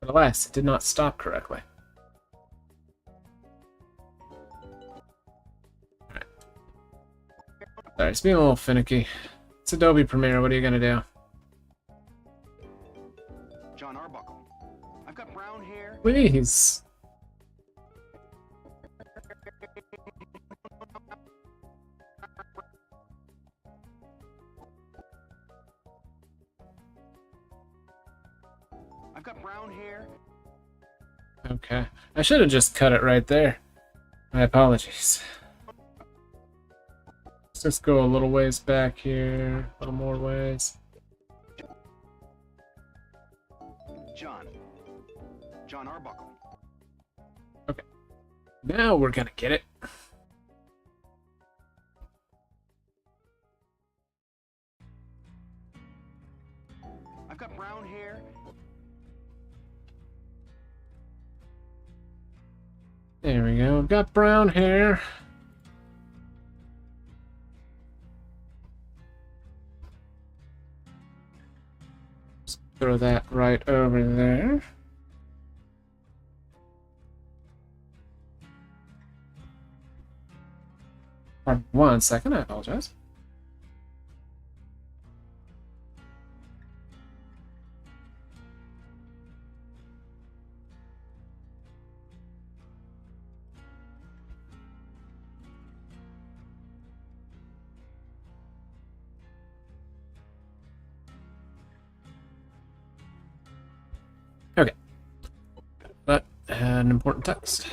Speaker 1: But alas, it did not stop correctly. Alright. Sorry, it's being a little finicky. It's Adobe Premiere, what are you gonna do?
Speaker 2: John Arbuckle. I've got brown hair.
Speaker 1: Please.
Speaker 2: I've got brown hair.
Speaker 1: Okay. I should have just cut it right there. My apologies. Let's just go a little ways back here. A little more ways.
Speaker 2: John Arbuckle.
Speaker 1: Okay. Now we're gonna get it.
Speaker 2: I've got brown hair.
Speaker 1: There we go. I've got brown hair. Just throw that right over there. Pardon 1 second, I apologize. Okay. But an important text.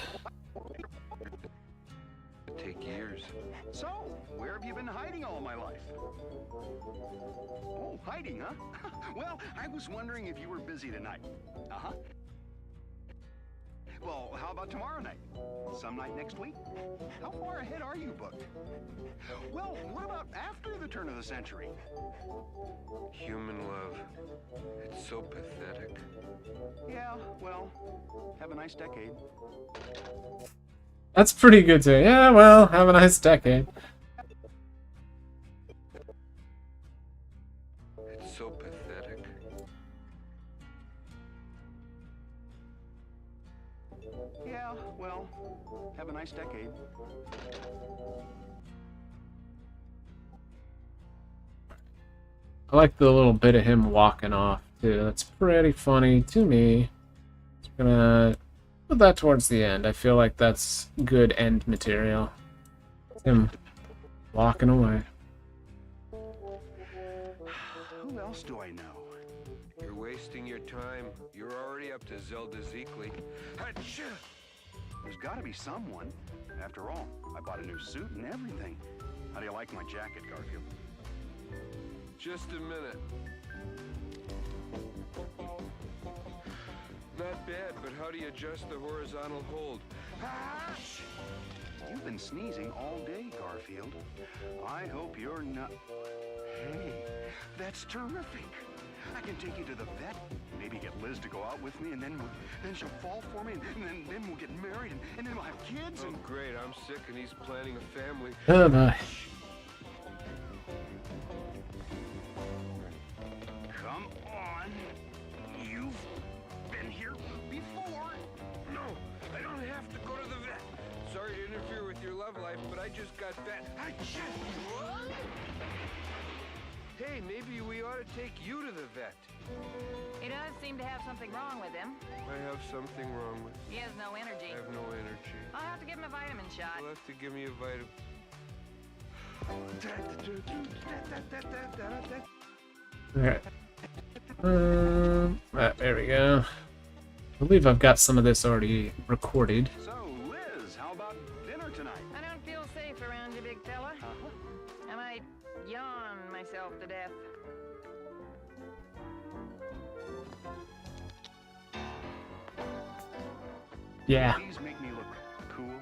Speaker 6: take years.
Speaker 2: So, where have you been hiding all my life? Oh, hiding, huh? Well, I was wondering if you were busy tonight. Uh-huh. Well, how about tomorrow night? Some night next week? How far ahead are you booked? Well, what about after the turn of the century?
Speaker 6: Human love. It's so pathetic.
Speaker 2: Yeah, well, have a nice decade.
Speaker 1: That's pretty good too. Yeah, well, have a nice decade.
Speaker 6: It's so pathetic.
Speaker 3: Yeah, well, have a nice decade.
Speaker 1: I like the little bit of him walking off too. That's pretty funny to me. Just gonna put that towards the end. I feel like that's good end material. Him walking away.
Speaker 3: Who else do I know?
Speaker 6: You're wasting your time. You're already up to Zelda Zeekly. Achoo!
Speaker 3: There's gotta be someone. After all, I bought a new suit and everything. How do you like my jacket, Garfield?
Speaker 6: Just a minute. Not bad, but how do you adjust the horizontal hold? Ah!
Speaker 3: You've been sneezing all day, Garfield. I hope you're not... Hey, that's terrific. I can take you to the vet, maybe get Liz to go out with me, and then she'll fall for me, and then we'll get married, and then we'll have kids,
Speaker 6: Oh,
Speaker 3: and...
Speaker 6: great, I'm sick and he's planning a family.
Speaker 1: Oh boy.
Speaker 3: Come on. You've been here before.
Speaker 6: No, I don't have to go to the vet. Sorry to interfere with your love life, but I just got fat. Achoo! Hey, maybe we ought to take you to the vet.
Speaker 5: He does seem to have something wrong with him.
Speaker 6: I have something wrong with
Speaker 5: He has no energy.
Speaker 6: I have no energy.
Speaker 5: I'll have to give him a vitamin shot.
Speaker 6: You'll have to give me a vitamin.
Speaker 1: Alright. There we go. I believe I've got some of this already recorded.
Speaker 3: So, Liz, how about dinner tonight?
Speaker 5: I don't feel safe around you, big fella. I might yawn myself to death.
Speaker 1: Yeah.
Speaker 3: Please make me look cool.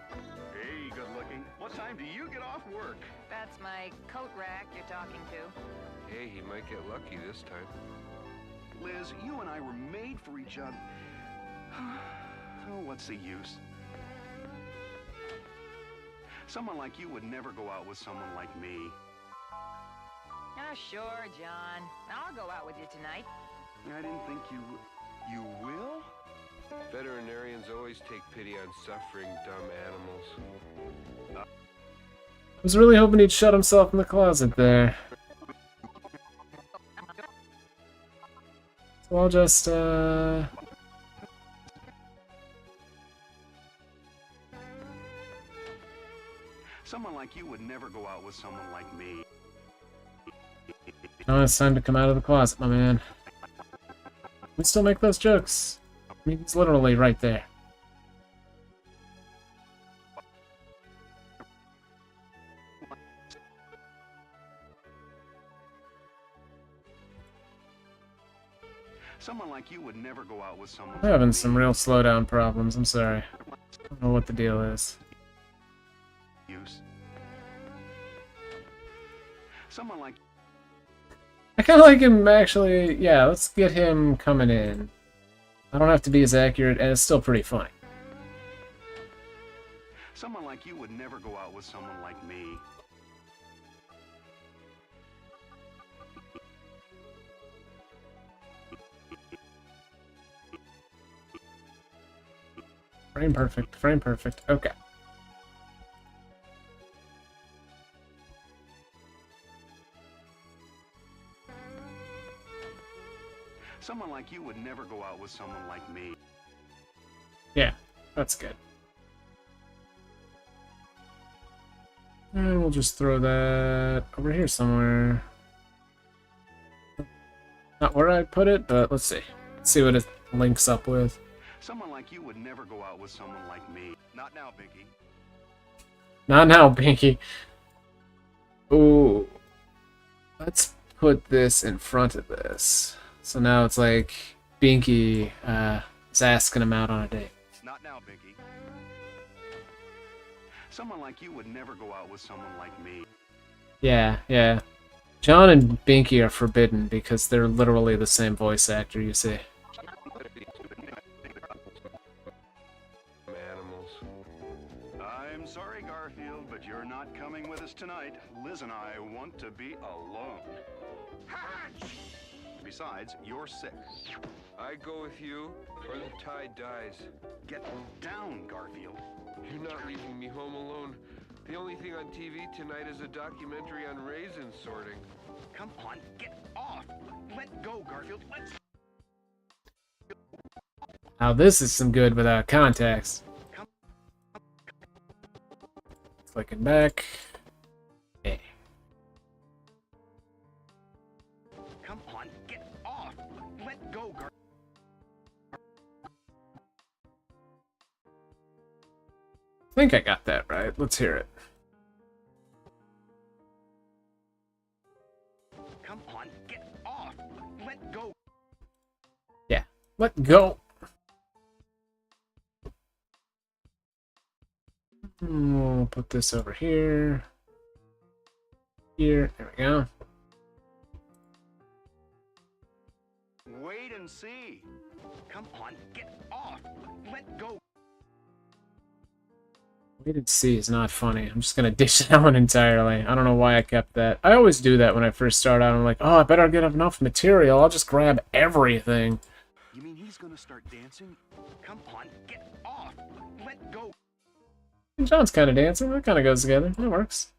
Speaker 3: Hey, good looking. What time do you get off work?
Speaker 5: That's my coat rack you're talking to.
Speaker 6: Hey, he might get lucky this time.
Speaker 3: Liz, you and I were made for each other. Oh, what's the use? Someone like you would never go out with someone like me.
Speaker 5: Oh, sure, John. I'll go out with you tonight.
Speaker 3: I didn't think you... You will?
Speaker 6: Veterinarians always take pity on suffering, dumb animals.
Speaker 1: I was really hoping he'd shut himself in the closet there. So I'll just,
Speaker 3: Someone like you would never go out with someone like me.
Speaker 1: Now it's time to come out of the closet, my man. We still make those jokes. I mean, it's literally right there.
Speaker 3: Someone like you would never go out with someone
Speaker 1: I'm having
Speaker 3: like
Speaker 1: some
Speaker 3: me.
Speaker 1: real slowdown problems, I'm sorry. I don't know what the deal is.
Speaker 3: Use. Someone like...
Speaker 1: I kind of like him, actually. Yeah, let's get him coming in. I don't have to be as accurate, and it's still pretty funny.
Speaker 3: Someone like you would never go out with someone like me.
Speaker 1: Frame perfect, frame perfect. Okay.
Speaker 3: Someone like you would never go out with someone like me.
Speaker 1: Yeah, that's good. And we'll just throw that over here somewhere. Not where I put it, but let's see. Let's see what it links up with.
Speaker 3: Someone like you would never go out with someone like me. Not now, Binky.
Speaker 1: Not now, Pinky. Ooh. Let's put this in front of this. So now it's like Binky is asking him out on a date.
Speaker 3: Not now, Binky. Someone like you would never go out with someone like me.
Speaker 1: Yeah, yeah. John and Binky are forbidden because they're literally the same voice actor, you see.
Speaker 6: Animals.
Speaker 3: I I'm sorry, Garfield, but you're not coming with us tonight. Liz and I want to be alone. Besides, you're sick.
Speaker 6: I go with you, or the tide dies.
Speaker 3: Get down, Garfield.
Speaker 6: You're not leaving me home alone. The only thing on TV tonight is a documentary on raisin sorting.
Speaker 3: Come on, get off. Let go, Garfield. Let's...
Speaker 1: Now this is some good without context. Clicking back. Hey.
Speaker 3: Come on, get off. Let go, Garfield.
Speaker 1: I think I got that right. Let's hear it.
Speaker 3: Come on, get off. Let go.
Speaker 1: Yeah. Let go. We'll put this over here. Here. There we go.
Speaker 3: Wait and see. Come on, get off. Let go.
Speaker 1: Wait and see is not funny. I'm just gonna dish that one entirely. I don't know why I kept that. I always do that when I first start out. I'm like, oh, I better get enough material. I'll just grab everything.
Speaker 3: You mean he's gonna start dancing? Come on, get off. Let go.
Speaker 1: And John's kind of dancing. That kind of goes together. That works.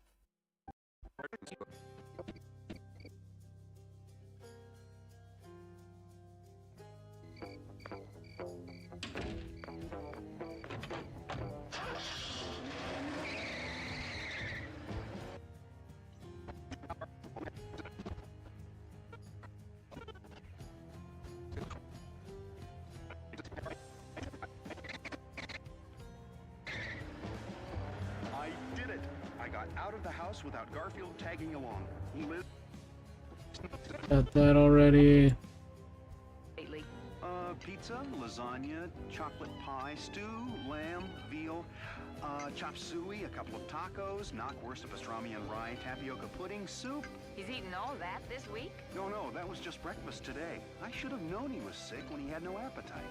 Speaker 3: I did it. I got out of the house without Garfield tagging along. Liz,
Speaker 1: Got that already.
Speaker 5: Lately.
Speaker 3: pizza, lasagna, chocolate pie, stew, lamb, veal, chop suey, a couple of tacos, knockwurst, pastrami and rye, tapioca pudding, soup.
Speaker 5: He's eaten all that this week?
Speaker 3: No, that was just breakfast today. I should have known he was sick when he had no appetite.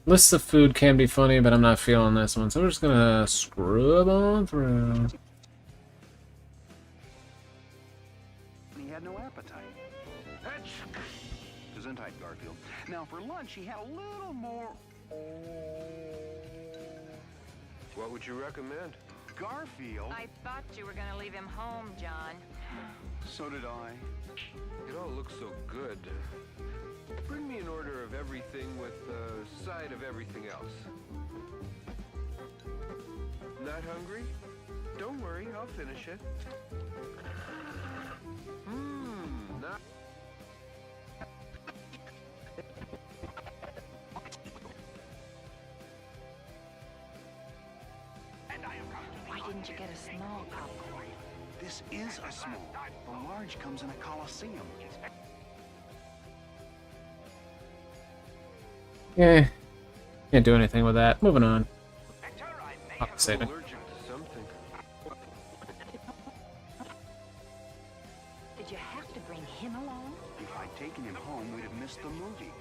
Speaker 1: Lists of food can be funny, but I'm not feeling this one, so we're just gonna scrub on through.
Speaker 3: He had no appetite. Gesundheit, Garfield. Now, for lunch, he had a little more...
Speaker 6: What would you recommend?
Speaker 3: Garfield?
Speaker 5: I thought you were gonna leave him home, John.
Speaker 3: So did I.
Speaker 6: It all looks so good. Bring me an order of everything with a side of everything else. Not hungry? Don't worry, I'll finish it. Not...
Speaker 5: Why didn't you get a small popcorn?
Speaker 3: This is a small. The large comes in a coliseum.
Speaker 1: Yeah. Can't do anything with that. Moving on. Oh, save it.
Speaker 6: allergic to something.
Speaker 5: Did you have to bring him along?
Speaker 3: If I'd taken him home, we'd have missed the movie.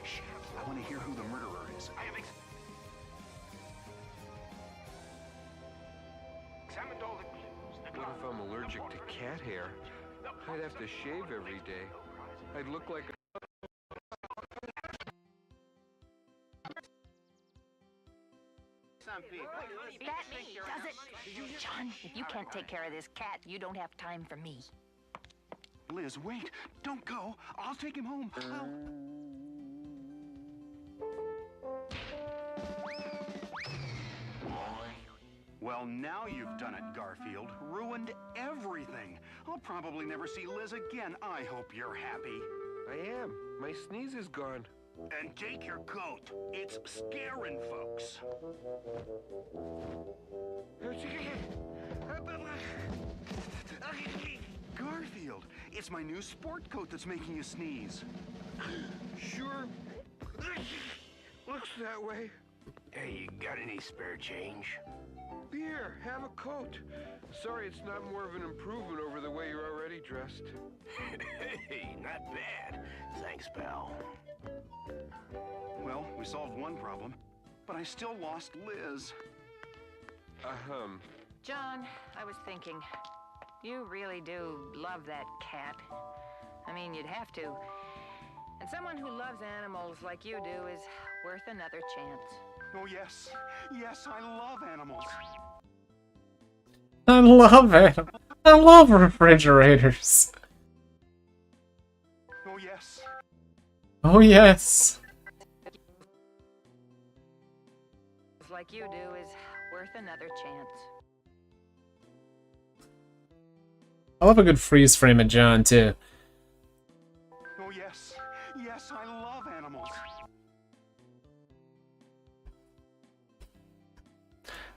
Speaker 3: I want to hear who the murderer is.
Speaker 6: What if I'm allergic to cat hair? I'd have to shave every day. I'd look like a...
Speaker 5: That does it. John, if you can't take care of this cat, you don't have time for me.
Speaker 3: Liz, wait! Don't go! I'll take him home! Well, now you've done it, Garfield. Ruined everything. I'll probably never see Liz again. I hope you're happy.
Speaker 6: I am. My sneeze is gone.
Speaker 3: And take your coat. It's scaring folks. Garfield, it's my new sport coat that's making you sneeze.
Speaker 6: Sure. Looks that way.
Speaker 4: Hey, you got any spare change?
Speaker 6: Here, have a coat. Sorry it's not more of an improvement over the way you're already dressed.
Speaker 7: Hey, not bad. Thanks, pal.
Speaker 3: Well, we solved one problem, but I still lost Liz.
Speaker 5: John, I was thinking, you really do love that cat. I mean, you'd have to. And someone who loves animals like you do is worth another chance.
Speaker 3: Oh, yes. Yes, I love animals.
Speaker 1: I love it. I love refrigerators.
Speaker 3: Oh, yes.
Speaker 1: Oh, yes.
Speaker 5: Like you do is worth another chance.
Speaker 1: I love a good freeze frame of John, too.
Speaker 3: Oh, yes. Yes, I love animals.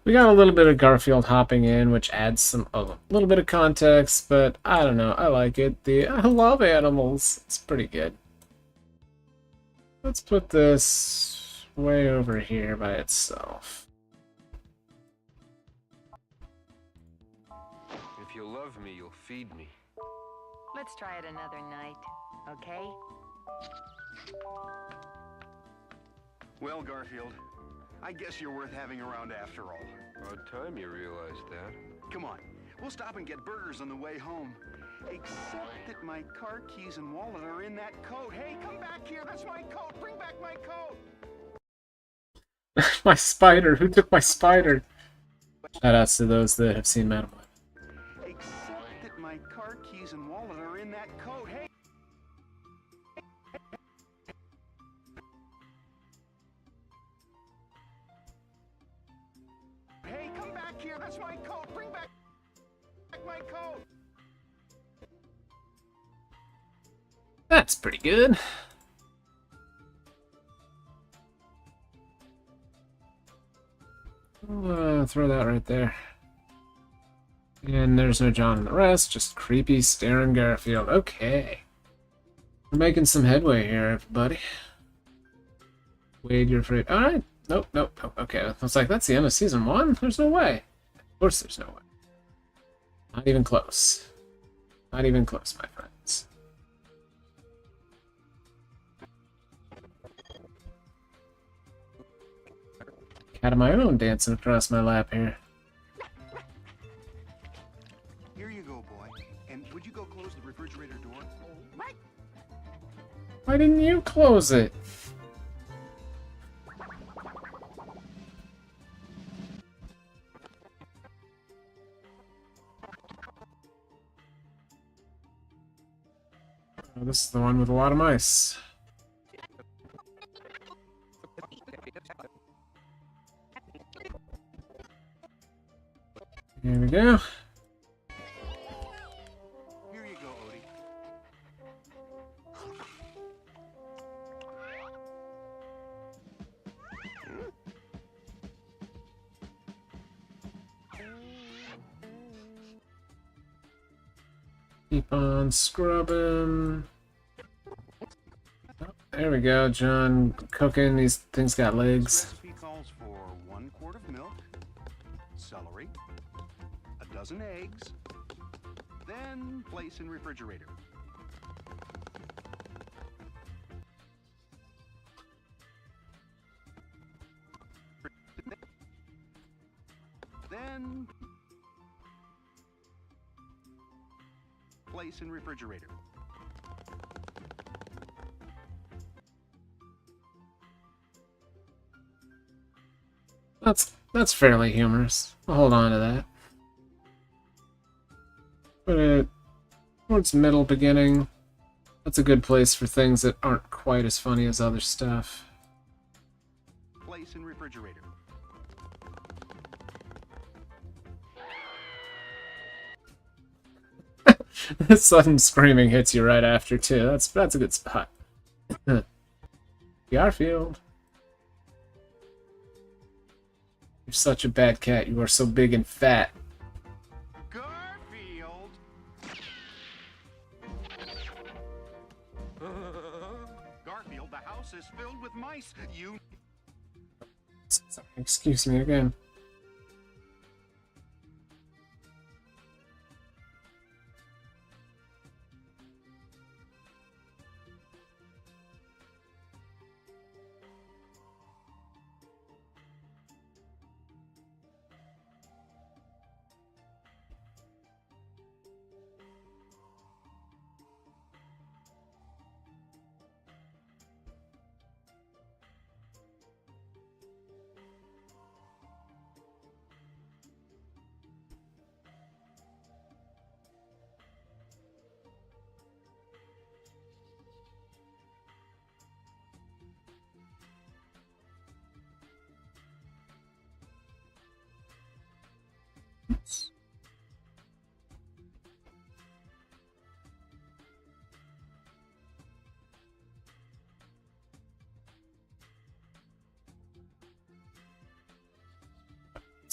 Speaker 1: We got a little bit of Garfield hopping in, which adds a little bit of context, but I don't know. I like it. I love animals. It's pretty good. Let's put this way over here by itself.
Speaker 6: If you love me, you'll feed me.
Speaker 5: Let's try it another night, okay?
Speaker 3: Well, Garfield, I guess you're worth having around after all.
Speaker 6: About time you realized that.
Speaker 3: Come on, we'll stop and get burgers on the way home. Except that my car keys and wallet are in that coat. Hey, come back here, that's my coat. Bring back my coat.
Speaker 1: My spider. Who took my spider? Shout outs to those that have seen Madam Web.
Speaker 3: Except that my car keys and wallet are in that coat. Hey. Hey, come back here. That's my coat. Bring back my coat.
Speaker 1: That's pretty good. Throw that right there. And there's no John and the rest, just creepy staring Garfield. Okay. We're making some headway here, everybody. Wade, you're afraid. Alright. Nope, nope, nope. Okay, I was like, that's the end of season 1? There's no way. Of course there's no way. Not even close. Not even close, my friends. Cat of my own dancing across my lap here.
Speaker 3: Here you go, boy. And would you go close the refrigerator door? Right.
Speaker 1: Why didn't you close it? Oh, this is the one with a lot of mice. Here we go.
Speaker 3: Here you go, Odie.
Speaker 1: Keep on scrubbing. Oh, there we go, John cooking. These things got
Speaker 3: This
Speaker 1: legs.
Speaker 3: recipe calls for 1 quart of milk, celery, a dozen eggs, then place in refrigerator. Then place in refrigerator.
Speaker 1: That's fairly humorous. I'll hold on to that. Put it towards middle beginning. That's a good place for things that aren't quite as funny as other stuff.
Speaker 3: Place in refrigerator.
Speaker 1: The sudden screaming hits you right after too. That's a good spot. Garfield. You're such a bad cat. You are so big and fat.
Speaker 3: Garfield! Garfield, the house is filled with mice. You...
Speaker 1: Sorry, excuse me again.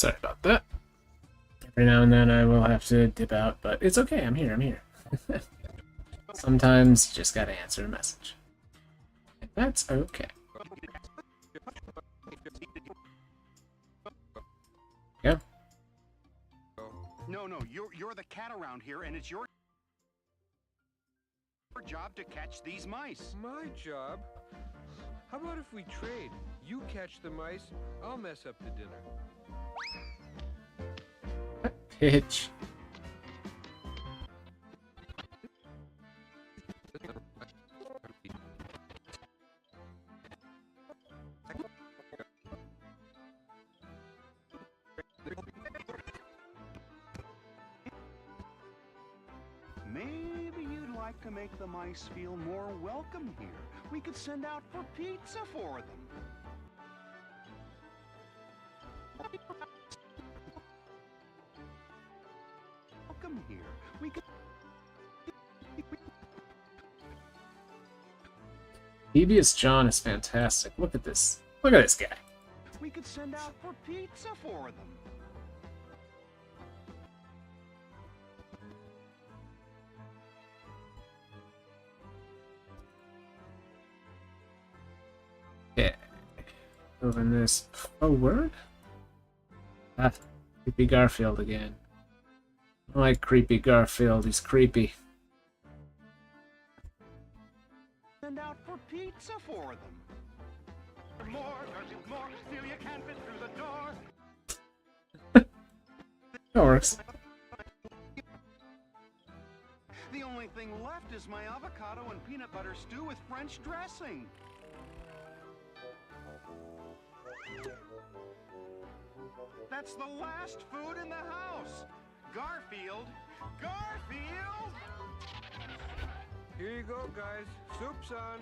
Speaker 1: Sorry about that. Every now and then I will have to dip out, but it's okay. I'm here. I'm here. Sometimes you just gotta answer a message. And that's okay. Yeah.
Speaker 2: No, you're the cat around here, and it's your job to catch these mice.
Speaker 6: My job? How about if we trade? You catch the mice, I'll mess up the dinner.
Speaker 1: Pitch.
Speaker 2: Maybe you'd like to make the mice feel more welcome here. We could send out for pizza for them. Welcome here. We could.
Speaker 1: Devious John is fantastic. Look at this. Look at this guy.
Speaker 2: We could send out for pizza for them.
Speaker 1: Yeah. Moving this forward. Ah, creepy Garfield again. I like creepy Garfield. He's creepy.
Speaker 2: Send out for pizza for them. More, still you can't fit through the door.
Speaker 1: That works.
Speaker 2: The only thing left is my avocado and peanut butter stew with French dressing. That's the last food in the house. Garfield! Garfield!
Speaker 6: Here you go, guys. Soup's on.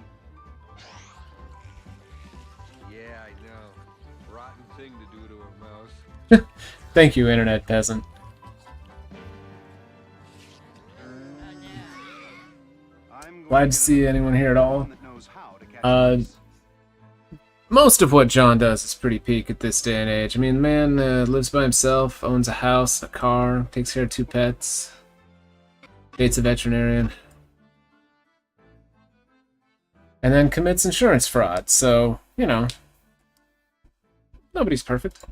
Speaker 6: Yeah, I know. Rotten thing to do to a mouse.
Speaker 1: Thank you, internet peasant. Glad to see anyone here at all. Most of what John does is pretty peak at this day and age. I mean, the man lives by himself, owns a house, a car, takes care of 2 pets, dates a veterinarian, and then commits insurance fraud. So, you know, nobody's perfect.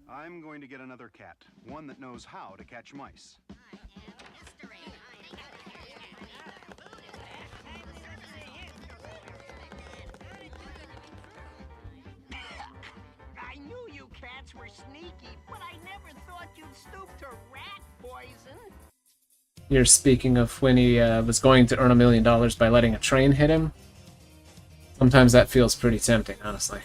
Speaker 2: I'm going to get another cat, one that knows how to catch mice.
Speaker 7: I knew you cats were sneaky, but I never thought you'd stoop to rat poison.
Speaker 1: You're speaking of when he was going to earn $1 million by letting a train hit him. Sometimes that feels pretty tempting, honestly.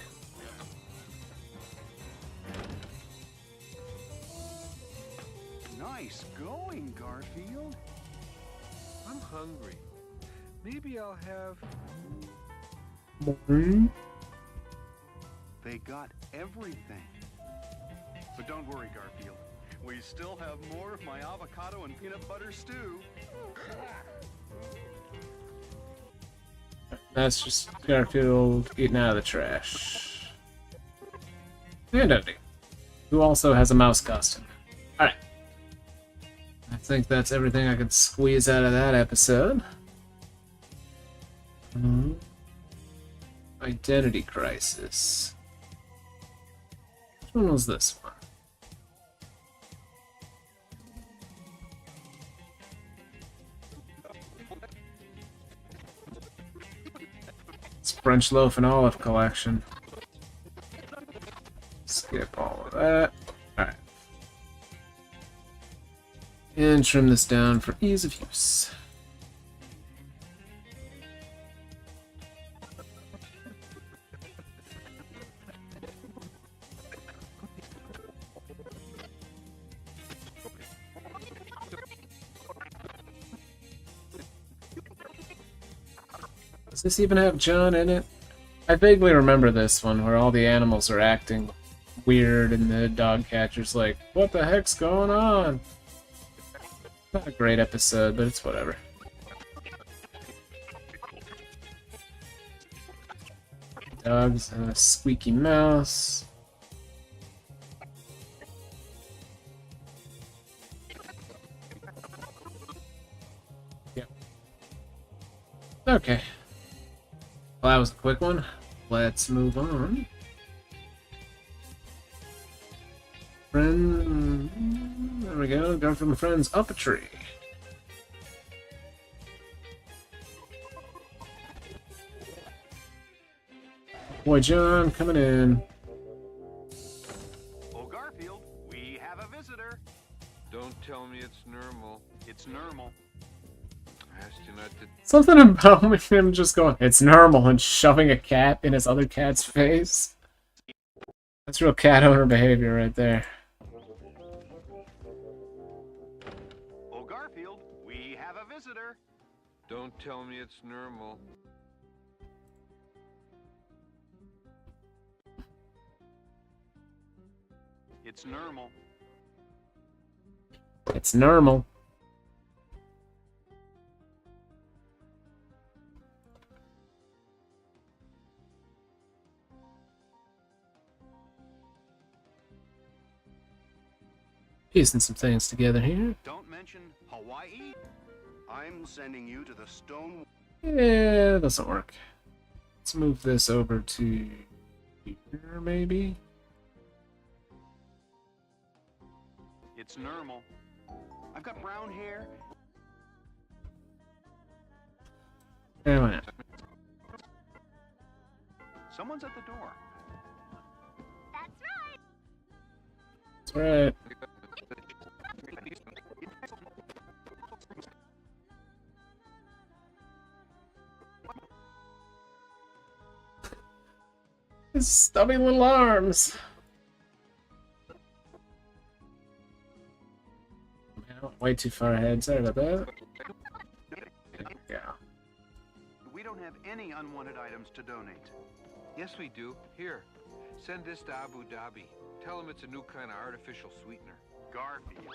Speaker 2: Nice going, Garfield.
Speaker 6: I'm hungry. Maybe I'll have...
Speaker 2: They got everything. But don't worry, Garfield. We still have more of my avocado and peanut butter stew.
Speaker 1: That's just Garfield eating out of the trash. And Odie, who also has a mouse costume. Alright. I think that's everything I could squeeze out of that episode. Identity Crisis. Which one was this one? It's French Loaf and Olive Collection. Skip all of that. Alright. And trim this down for ease of use. Does this even have John in it? I vaguely remember this one where all the animals are acting weird and the dog catcher's like, what the heck's going on? Not a great episode, but it's whatever. Dogs and a squeaky mouse. Okay. Well, that was a quick one. Let's move on. Friend. There we go. Garfield Friends up a tree. Boy John coming in.
Speaker 3: Oh, Garfield, we have a visitor.
Speaker 6: Don't tell me it's normal.
Speaker 3: It's normal.
Speaker 6: I asked you not to.
Speaker 1: Something about him just going, it's normal, and shoving a cat in his other cat's face. That's real cat owner behavior right there.
Speaker 3: Oh, Garfield, we have a visitor.
Speaker 6: Don't tell me it's normal.
Speaker 3: It's normal.
Speaker 1: It's normal. Piecing some things together here.
Speaker 3: Don't mention Hawaii. I'm sending you to the stone.
Speaker 1: Yeah, that doesn't work. Let's move this over to here, maybe?
Speaker 3: It's normal. I've got brown hair.
Speaker 1: Yeah, why not?
Speaker 3: Someone's at the door.
Speaker 1: That's right. His stubby little arms. Way too far ahead. Sorry about that. Yeah.
Speaker 3: We don't have any unwanted items to donate.
Speaker 6: Yes, we do. Here, send this to Abu Dhabi. Tell him it's a new kind of artificial sweetener.
Speaker 3: Garfield,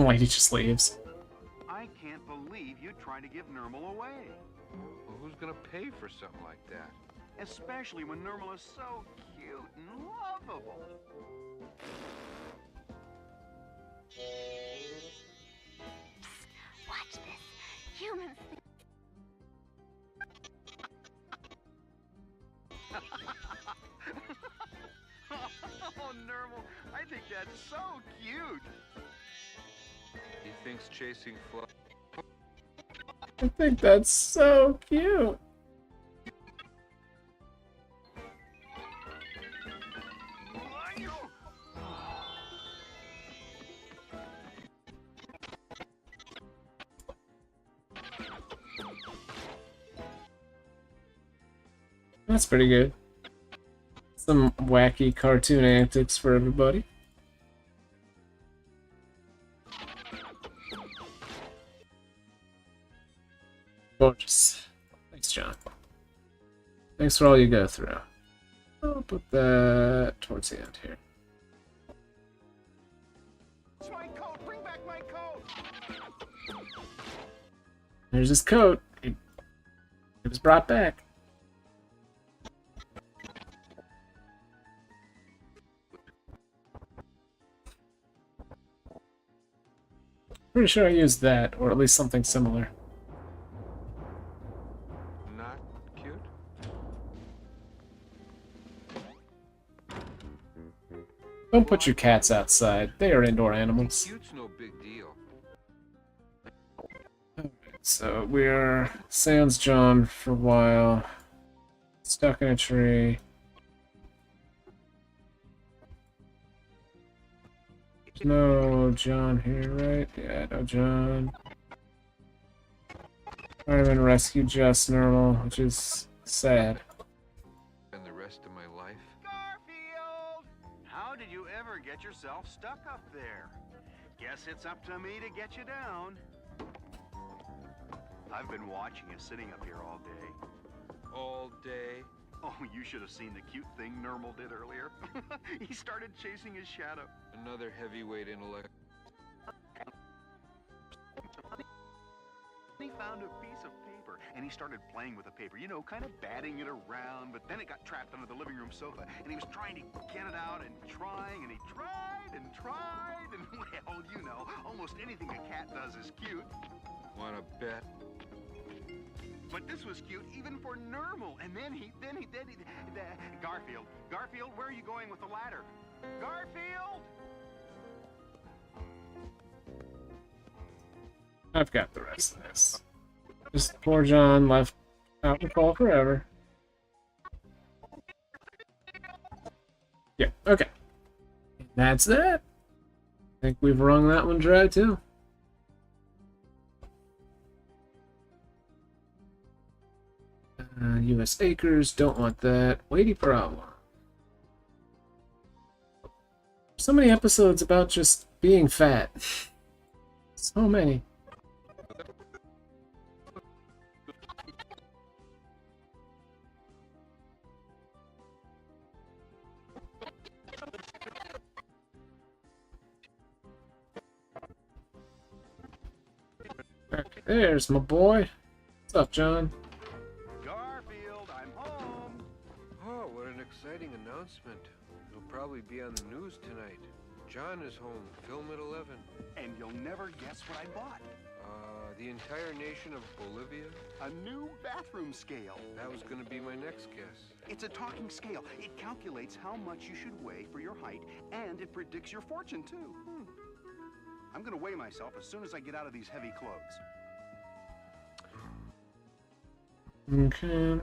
Speaker 1: Lady just leaves.
Speaker 3: I can't believe you're trying to give Normal away.
Speaker 6: Well, who's gonna pay for something like that?
Speaker 3: Especially when Normal is so cute and lovable.
Speaker 8: Watch this. Humans think
Speaker 3: Oh, Normal, I think that's so cute.
Speaker 6: He thinks chasing flies.
Speaker 1: I think that's so cute. That's pretty good. Some wacky cartoon antics for everybody. Gorgeous. Thanks, John. Thanks for all you go through. I'll put that towards the end here.
Speaker 3: It's my coat. Bring back my coat.
Speaker 1: There's his coat. It was brought back. Pretty sure I used that, or at least something similar.
Speaker 6: Not cute?
Speaker 1: Don't put your cats outside. They are indoor animals.
Speaker 6: Cute's no big deal.
Speaker 1: So we're sans John for a while. Stuck in a tree. No John here, right? Yeah, no John. Fireman rescued just normal, which is sad.
Speaker 6: And the rest of my life.
Speaker 3: Garfield! How did you ever get yourself stuck up there? Guess it's up to me to get you down. I've been watching you sitting up here all day.
Speaker 6: All day.
Speaker 3: Oh, you should have seen the cute thing Normal did earlier. He started chasing his shadow.
Speaker 6: Another heavyweight intellect.
Speaker 3: He found a piece of paper, and he started playing with the paper, you know, kind of batting it around, but then it got trapped under the living room sofa, and he was trying to get it out and trying, and he tried and tried, and well, you know, almost anything a cat does is cute.
Speaker 6: Wanna bet?
Speaker 3: But this was cute even for normal. And then he Garfield, where are you going with the ladder? Garfield!
Speaker 1: I've got the rest of this. Just poor John left out in the cold forever. Yeah, okay. That's that. I think we've wrung that one dry too. U.S. Acres, don't want that. Weighty problem. So many episodes about just being fat. So many. Okay, there's my boy. What's up, John?
Speaker 3: Garfield, I'm home.
Speaker 6: Oh, what an exciting announcement. It'll probably be on the news tonight. John is home. Film at 11.
Speaker 3: And you'll never guess what I bought.
Speaker 6: The entire nation of Bolivia?
Speaker 3: A new bathroom scale.
Speaker 6: That was gonna be my next guess.
Speaker 3: It's a talking scale. It calculates how much you should weigh for your height, and it predicts your fortune, too. I'm gonna weigh myself as soon as I get out of these heavy clothes.
Speaker 1: Okay.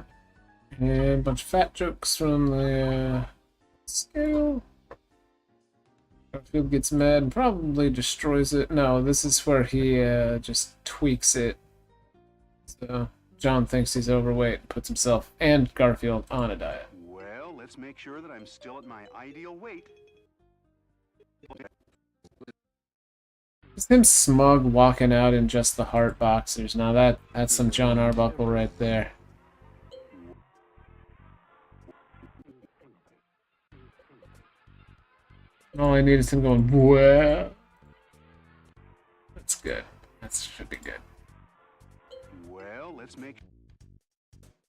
Speaker 1: And a bunch of fat jokes from the scale. Garfield gets mad and probably destroys it. No, this is where he just tweaks it. So John thinks he's overweight and puts himself and Garfield on a diet.
Speaker 3: Well, let's make sure that I'm still at my ideal weight.
Speaker 1: Just him smug walking out in just the heart boxers. Now that's some John Arbuckle right there. All I need is him going, well. That's good. That should be good.
Speaker 3: Well, let's make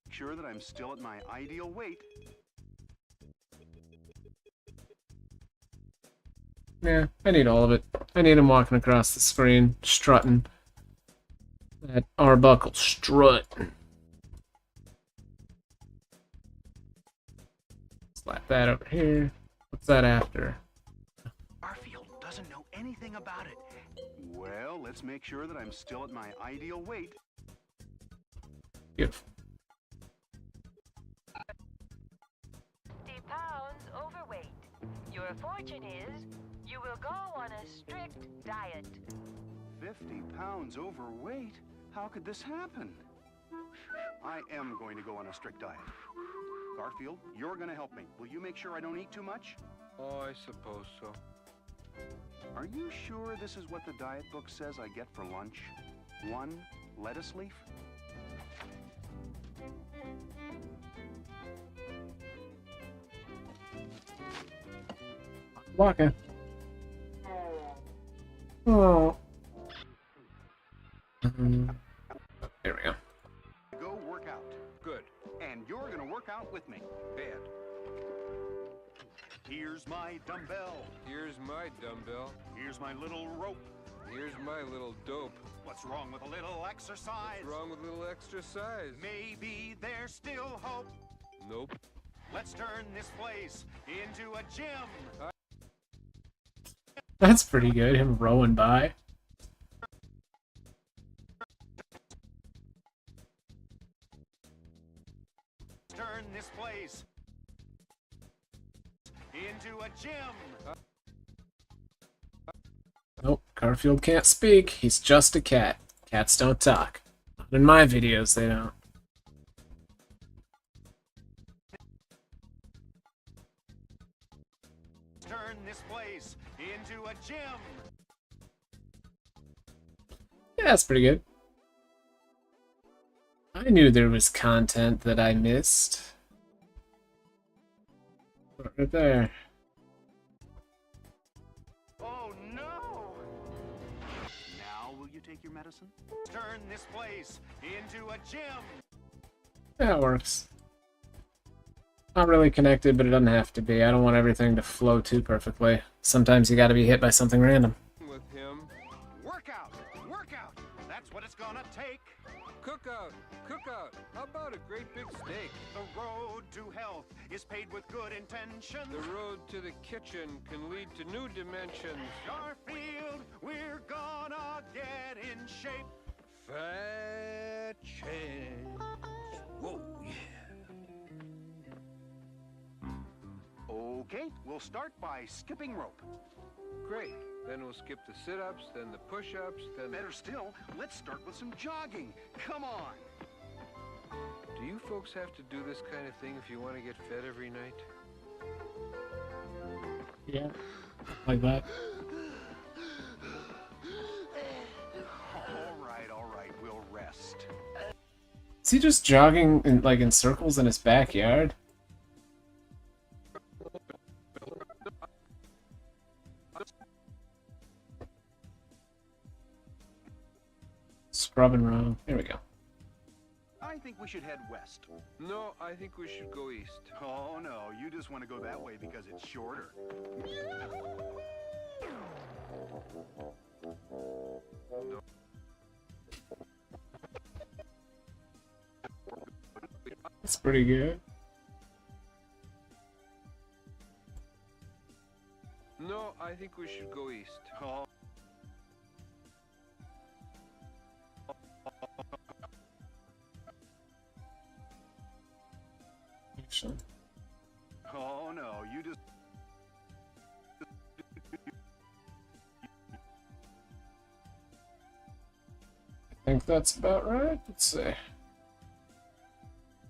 Speaker 3: sure that I'm still at my ideal weight.
Speaker 1: Yeah, I need all of it. I need him walking across the screen, strutting. That Arbuckle strut. Slap that over here. What's that after?
Speaker 3: Garfield doesn't know anything about it. Well, let's make sure that I'm still at my ideal weight.
Speaker 1: Beautiful.
Speaker 9: 50 pounds overweight. Your fortune is you will go on a strict diet.
Speaker 3: 50 pounds overweight? How could this happen? I am going to go on a strict diet. Garfield, you're going to help me. Will you make sure I don't eat too much?
Speaker 6: Oh, I suppose so.
Speaker 3: Are you sure this is what the diet book says I get for lunch? 1 lettuce leaf?
Speaker 1: Walking. Oh. There we go.
Speaker 3: Go work out.
Speaker 6: Good.
Speaker 3: And you're going to work out with me.
Speaker 6: Bad.
Speaker 3: Here's my dumbbell.
Speaker 6: Here's my dumbbell.
Speaker 3: Here's my little rope.
Speaker 6: Here's my little dope.
Speaker 3: What's wrong with a little exercise?
Speaker 6: What's wrong with a little extra size?
Speaker 3: Maybe there's still hope.
Speaker 6: Nope.
Speaker 3: Let's turn this place into a gym.
Speaker 1: That's pretty good, him rowing by.
Speaker 3: Turn this place into a gym.
Speaker 1: Nope, Garfield can't speak. He's just a cat. Cats don't talk. Not in my videos, they don't.
Speaker 3: Turn this place into a gym.
Speaker 1: Yeah, that's pretty good. I knew there was content that I missed. Right there.
Speaker 3: Oh no! Now will you take your medicine? Turn this place into a gym.
Speaker 1: That works. Not really connected, but it doesn't have to be. I don't want everything to flow too perfectly. Sometimes you gotta be hit by something random.
Speaker 6: With him.
Speaker 3: Workout! Workout! That's what it's gonna take.
Speaker 6: Cookout! Cookout! How about a great big steak?
Speaker 3: The road to health is paved with good intentions.
Speaker 6: The road to the kitchen can lead to new dimensions.
Speaker 3: Garfield, we're gonna get in shape.
Speaker 6: Fat change. Whoa, yeah.
Speaker 3: Okay, we'll start by skipping rope.
Speaker 6: Great. Then we'll skip the sit-ups, then the push-ups, then...
Speaker 3: Better still, let's start with some jogging. Come on.
Speaker 6: Do you folks have to do this kind of thing if you want to get fed every night?
Speaker 1: Yeah. Like that.
Speaker 3: All right, we'll rest.
Speaker 1: Is he just jogging in, like, in circles in his backyard? Scrubbing wrong. There we go.
Speaker 3: I think we should head west.
Speaker 6: No, I think we should go east.
Speaker 3: Oh, no, you just want to go that way because it's shorter.
Speaker 1: That's pretty good.
Speaker 6: No, I think we should go east.
Speaker 3: Oh.
Speaker 1: Actually.
Speaker 3: Oh, no, you just...
Speaker 1: I think that's about right. Let's see.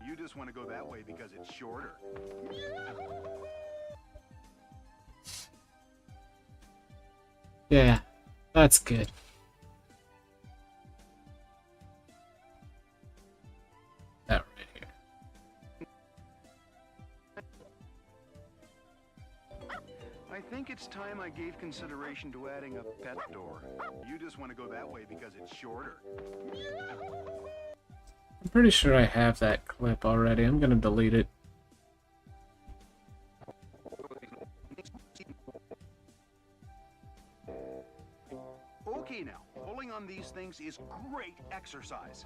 Speaker 3: You just want to go that way because it's shorter.
Speaker 1: Yeah, that's good. That right here.
Speaker 3: I think it's time I gave consideration to adding a pet door. You just want to go that way because it's shorter.
Speaker 1: I'm pretty sure I have that clip already. I'm gonna delete it.
Speaker 3: Okay now, pulling on these things is great exercise.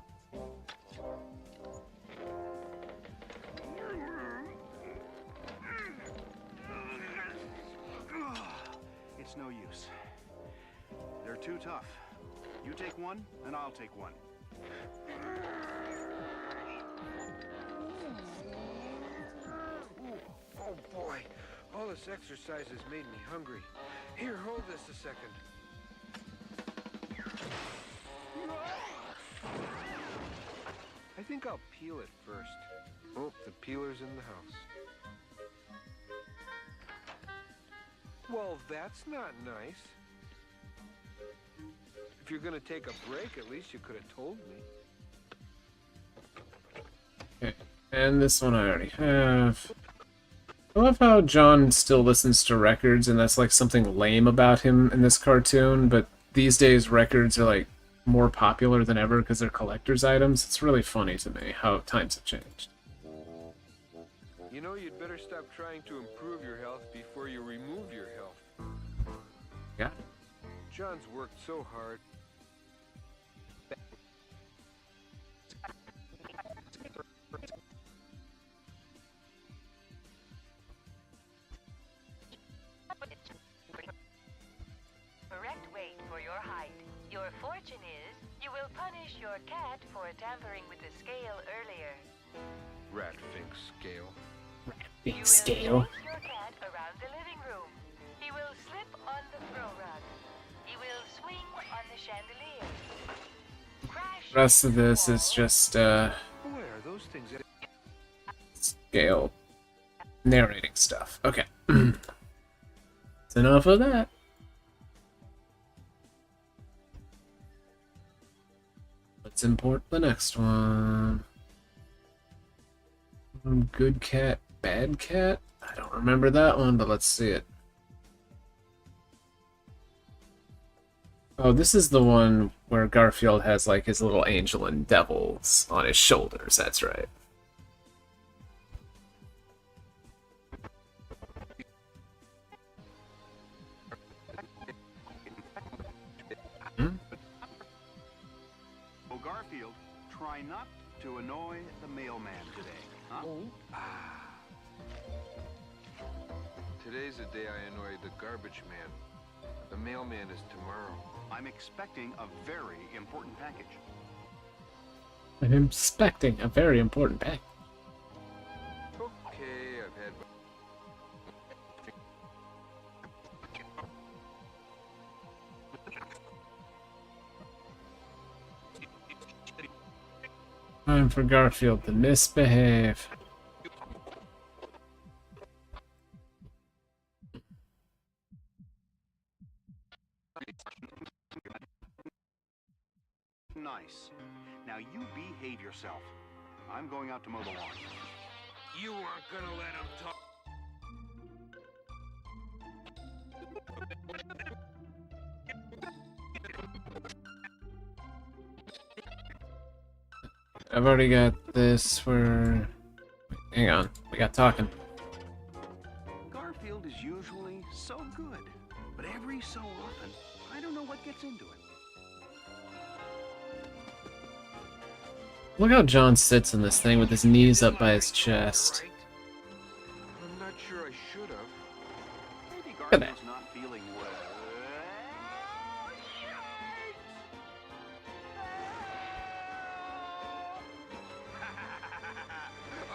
Speaker 3: It's no use. They're too tough. You take one, and I'll take one.
Speaker 6: Oh boy, all this exercise has made me hungry. Here, hold this a second. I think I'll peel it first. Oh, the peeler's in the house. Well, that's not nice. If you're gonna take a break, at least you could have told me.
Speaker 1: Okay, and this one I already have. I love how John still listens to records, and that's like something lame about him in this cartoon, but these days records are like more popular than ever because they're collector's items. It's really funny to me how times have changed.
Speaker 6: You know, you'd better stop trying to improve your health before you remove your health.
Speaker 1: Yeah.
Speaker 6: John's worked so hard.
Speaker 9: Correct weight for your height. Your fortune is you will punish your cat for tampering with the scale earlier.
Speaker 6: Rat Fink scale.
Speaker 1: Big
Speaker 9: You will
Speaker 1: scale.
Speaker 9: chase your cat around the living room. He will slip on the throw rug. He will swing on the chandelier. Crash
Speaker 1: The rest of
Speaker 9: into the
Speaker 1: this is
Speaker 9: wall.
Speaker 1: just
Speaker 6: Boy, are those things...
Speaker 1: scale narrating stuff. Okay. That's enough of that. Let's import the next one. Good cat, bad cat? I don't remember that one, but let's see it. Oh, this is the one where Garfield has like his little angel and devils on his shoulders, that's right.
Speaker 3: Oh, Garfield, try not to annoy the mailman today, huh?
Speaker 6: Today's the day I annoy the garbage man. The mailman is tomorrow.
Speaker 3: I'm expecting a very important package.
Speaker 1: I'm inspecting a very important pack.
Speaker 6: Okay, I've had...
Speaker 1: Time for Garfield to misbehave.
Speaker 3: Nice. Now you behave yourself. I'm going out to mow the lawn.
Speaker 6: You aren't gonna let him talk.
Speaker 1: I've already got this for... Hang on, we got talking.
Speaker 3: Garfield is usually so good, but every so often, I don't know what gets into him.
Speaker 1: Look how John sits in this thing with his knees up by his chest.
Speaker 6: I'm not sure I should have.
Speaker 3: Maybe
Speaker 1: at that.
Speaker 3: Garfield's not feeling well.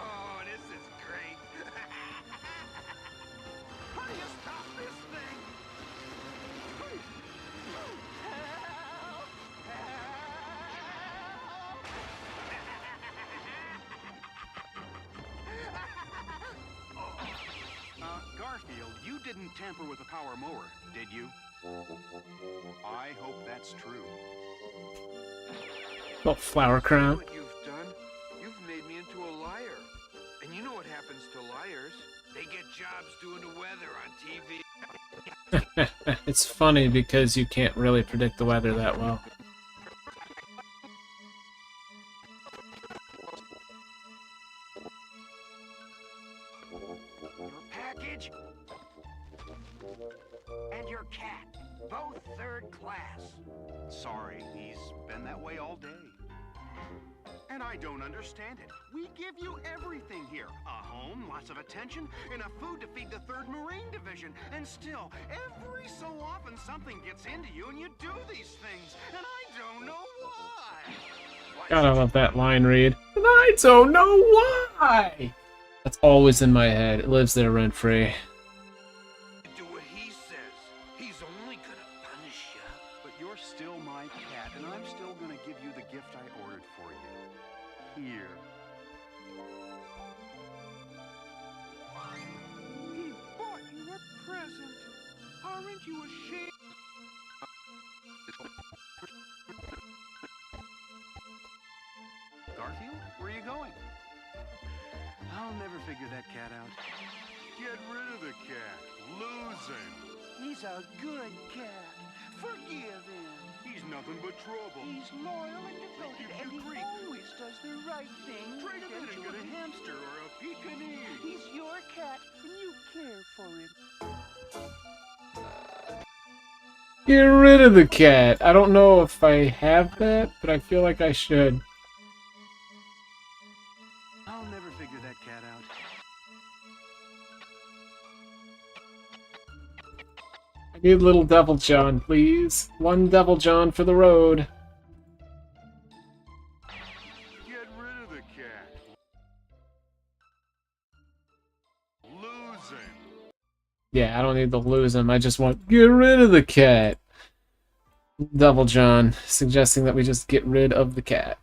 Speaker 6: Oh, this is great.
Speaker 3: How do you stop this thing? Garfield, you didn't tamper with the power mower, did you? I hope that's true.
Speaker 1: Little flower crown.
Speaker 6: What you've done? You've made me into a liar. And you know what happens to liars? They get jobs doing the weather on TV.
Speaker 1: It's funny because you can't really predict the weather that well.
Speaker 7: Your package and your cat, both third class.
Speaker 3: Sorry, he's been that way all day. And I don't understand it. We give you everything here. A home, lots of attention, enough food to feed the 3rd Marine Division. And still, every so often something gets into you and you do these things. And I don't know why.
Speaker 1: Gotta love that line read. And I don't know why! That's always in my head. It lives there rent-free.
Speaker 6: Do what he says. He's only gonna punish you.
Speaker 3: But you're still my cat, and I'm still gonna give you the gift I ordered for you. Here.
Speaker 7: He bought you a present. Aren't you ashamed?
Speaker 3: Garfield, where are you going? I'll never figure that cat out. Get rid of the cat. Lose him.
Speaker 7: He's a good cat. Forgive him.
Speaker 3: He's nothing but trouble.
Speaker 7: He's loyal and devoted, and he always does the right thing.
Speaker 3: Trade him in and get a hamster or a Pekingese.
Speaker 7: He's your cat, and you care for him.
Speaker 1: Get rid of the cat. I don't know if I have that, but I feel like I should.
Speaker 3: I'll never figure that cat out.
Speaker 1: I need little Devil John, please. One Devil John for the road.
Speaker 3: Get rid of the cat. Lose him.
Speaker 1: Yeah, I don't need to lose him. I just want get rid of the cat. Devil John, suggesting that we just get rid of the cat.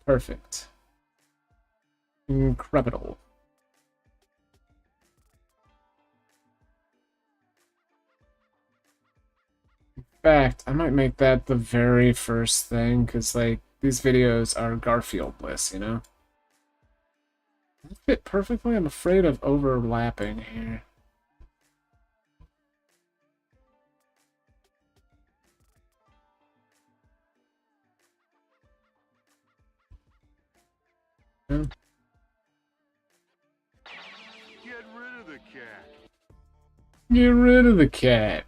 Speaker 1: Perfect. Incredible. In fact, I might make that the very first thing, because, like, these videos are Garfield-less, you know? Does it fit perfectly? I'm afraid of overlapping here. Yeah.
Speaker 3: Get rid of the cat.
Speaker 1: Get rid of the cat.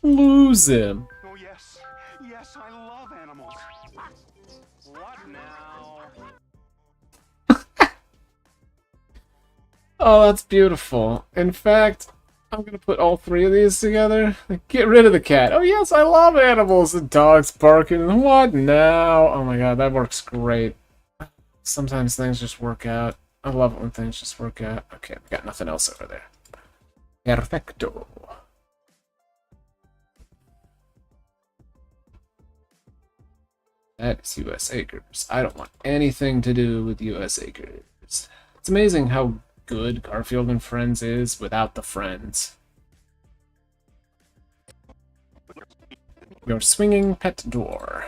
Speaker 1: Lose him.
Speaker 3: Oh, yes. Yes, I love animals.
Speaker 1: Oh, that's beautiful. In fact, I'm gonna put all three of these together. Get rid of the cat. Oh yes, I love animals. The dog's barking. What now? Oh my god, that works great. Sometimes things just work out. I love it when things just work out. Okay, we got nothing else over there. Perfecto. That is U.S. Acres. I don't want anything to do with U.S. Acres. It's amazing how good Garfield and Friends is without the friends. Your swinging pet door.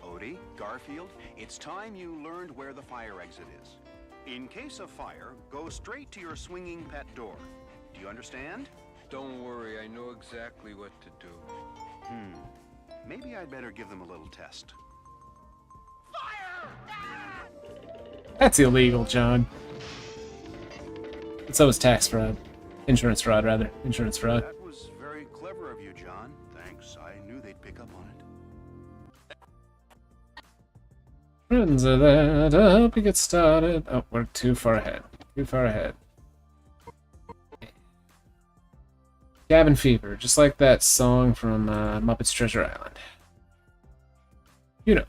Speaker 3: Odie, Garfield, it's time you learned where the fire exit is. In case of fire, go straight to your swinging pet door. Do you understand?
Speaker 6: Don't worry, I know exactly what to do.
Speaker 3: Maybe I'd better give them a little test.
Speaker 1: That's illegal, John. And so is tax fraud. Insurance fraud, rather. Insurance fraud.
Speaker 3: That was very clever of you, John. Thanks. I knew they'd pick up on it.
Speaker 1: Friends are there to help you get started. Oh, we're too far ahead. Too far ahead. Cabin Fever, just like that song from Muppets Treasure Island. You know.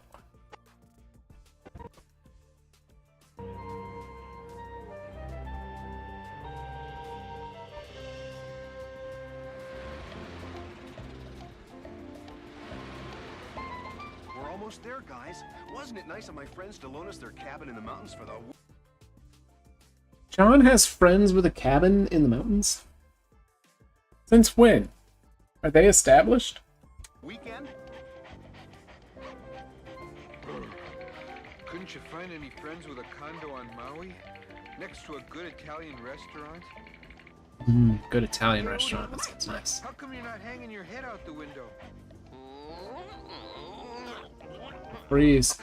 Speaker 3: We're almost there, guys. Wasn't it nice of my friends to loan us their cabin in the mountains for the...
Speaker 1: John has friends with a cabin in the mountains? Since when? Are they established?
Speaker 3: weekend?
Speaker 6: Couldn't you find any friends with a condo on Maui? Next to a good Italian restaurant?
Speaker 1: Good Italian restaurant. That sounds nice.
Speaker 6: How come you're not hanging your head out the window?
Speaker 1: Freeze.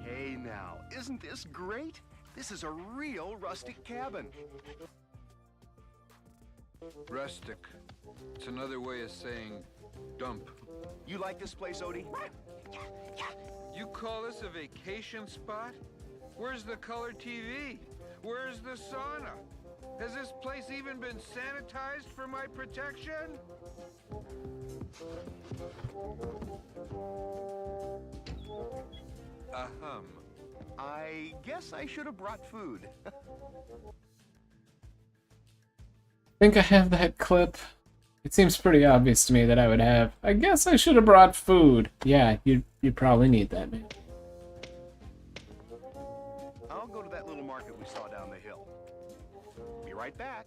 Speaker 3: Hey now, isn't this great? This is a real rustic cabin.
Speaker 6: Rustic. It's another way of saying dump.
Speaker 3: You like this place, Odie?
Speaker 6: You call this a vacation spot? Where's the color TV? Where's the sauna? Has this place even been sanitized for my protection? Ahem.
Speaker 3: I guess I should have brought food.
Speaker 1: Think I have that clip. It seems pretty obvious to me that I would have. I guess I should have brought food. Yeah, you probably need that, man.
Speaker 3: I'll go to that little market we saw down the hill. Be right back.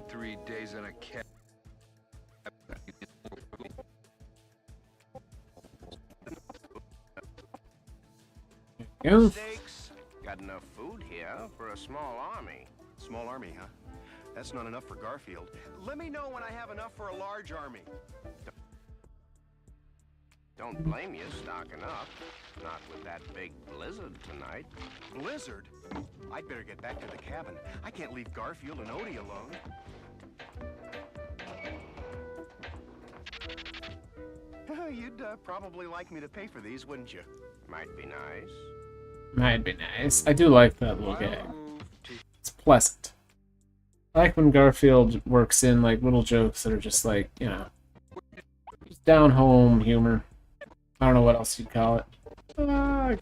Speaker 6: 3 days in a cab.
Speaker 1: Yeah.
Speaker 4: Steaks. Got enough food here for a small army.
Speaker 3: Small army, huh? That's not enough for Garfield. Let me know when I have enough for a large army.
Speaker 4: Don't blame you stocking up. Not with that big blizzard tonight.
Speaker 3: Blizzard? I'd better get back to the cabin. I can't leave Garfield and Odie alone. You'd probably like me to pay for these, wouldn't you?
Speaker 4: Might be nice.
Speaker 1: Might be nice. I do like that little gag. It's pleasant. I like when Garfield works in like little jokes that are just like, you know, just down home humor. I don't know what else you'd call it. Fuck.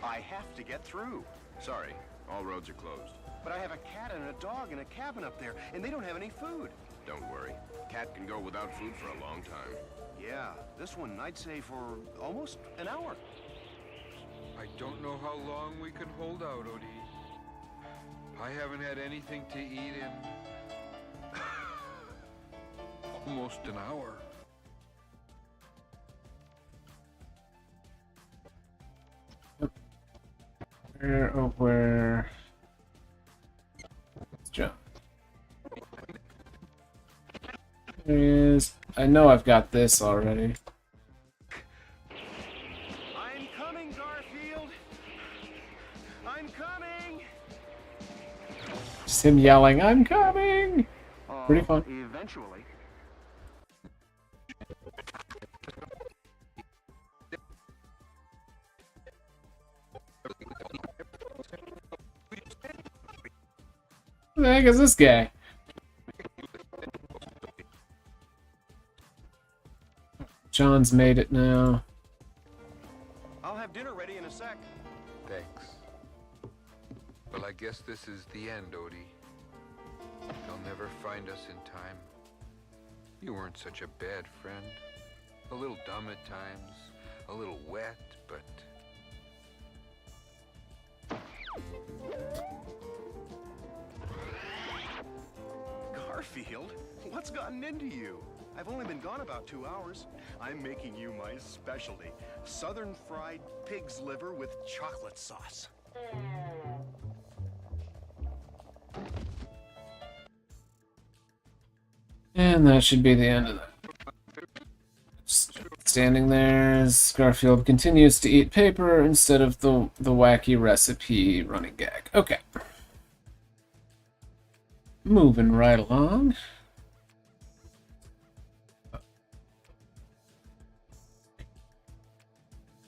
Speaker 3: I have to get through.
Speaker 4: Sorry, all roads are closed.
Speaker 3: But I have a cat and a dog in a cabin up there, and they don't have any food.
Speaker 4: Don't worry. Cat can go without food for a long time.
Speaker 3: Yeah, this one I'd say for almost an hour.
Speaker 6: I don't know how long we can hold out, Odie. I haven't had anything to eat in almost an hour.
Speaker 1: Where? Let's jump. I know I've got this already.
Speaker 3: I'm coming, Garfield.
Speaker 1: Just him yelling, "I'm coming!" Pretty fun.
Speaker 3: Eventually.
Speaker 1: Who the heck is this guy? John's made it now.
Speaker 3: I'll have dinner ready in a sec.
Speaker 6: Thanks. Well, I guess this is the end, Odie. They'll never find us in time. You weren't such a bad friend. A little dumb at times, a little wet, but...
Speaker 3: Garfield, what's gotten into you? I've only been gone about 2 hours. I'm making you my specialty. Southern fried pig's liver with chocolate sauce.
Speaker 1: And that should be the end of that. Just standing there as Garfield continues to eat paper instead of the wacky recipe running gag. Okay. Moving right along.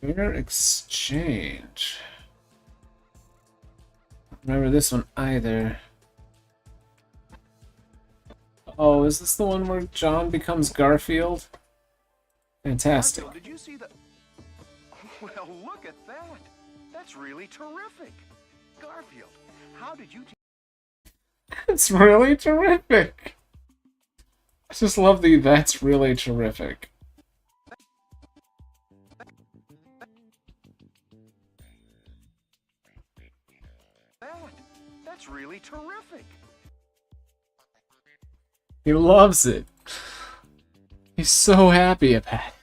Speaker 1: Fair exchange. Remember this one either. Oh, is this the one where John becomes Garfield? Fantastic.
Speaker 3: Garfield, did you see the... Well, look at that. That's really terrific. Garfield, how did you...
Speaker 1: It's really terrific. I just love the "that's really terrific."
Speaker 3: That's really terrific.
Speaker 1: He loves it. He's so happy about it.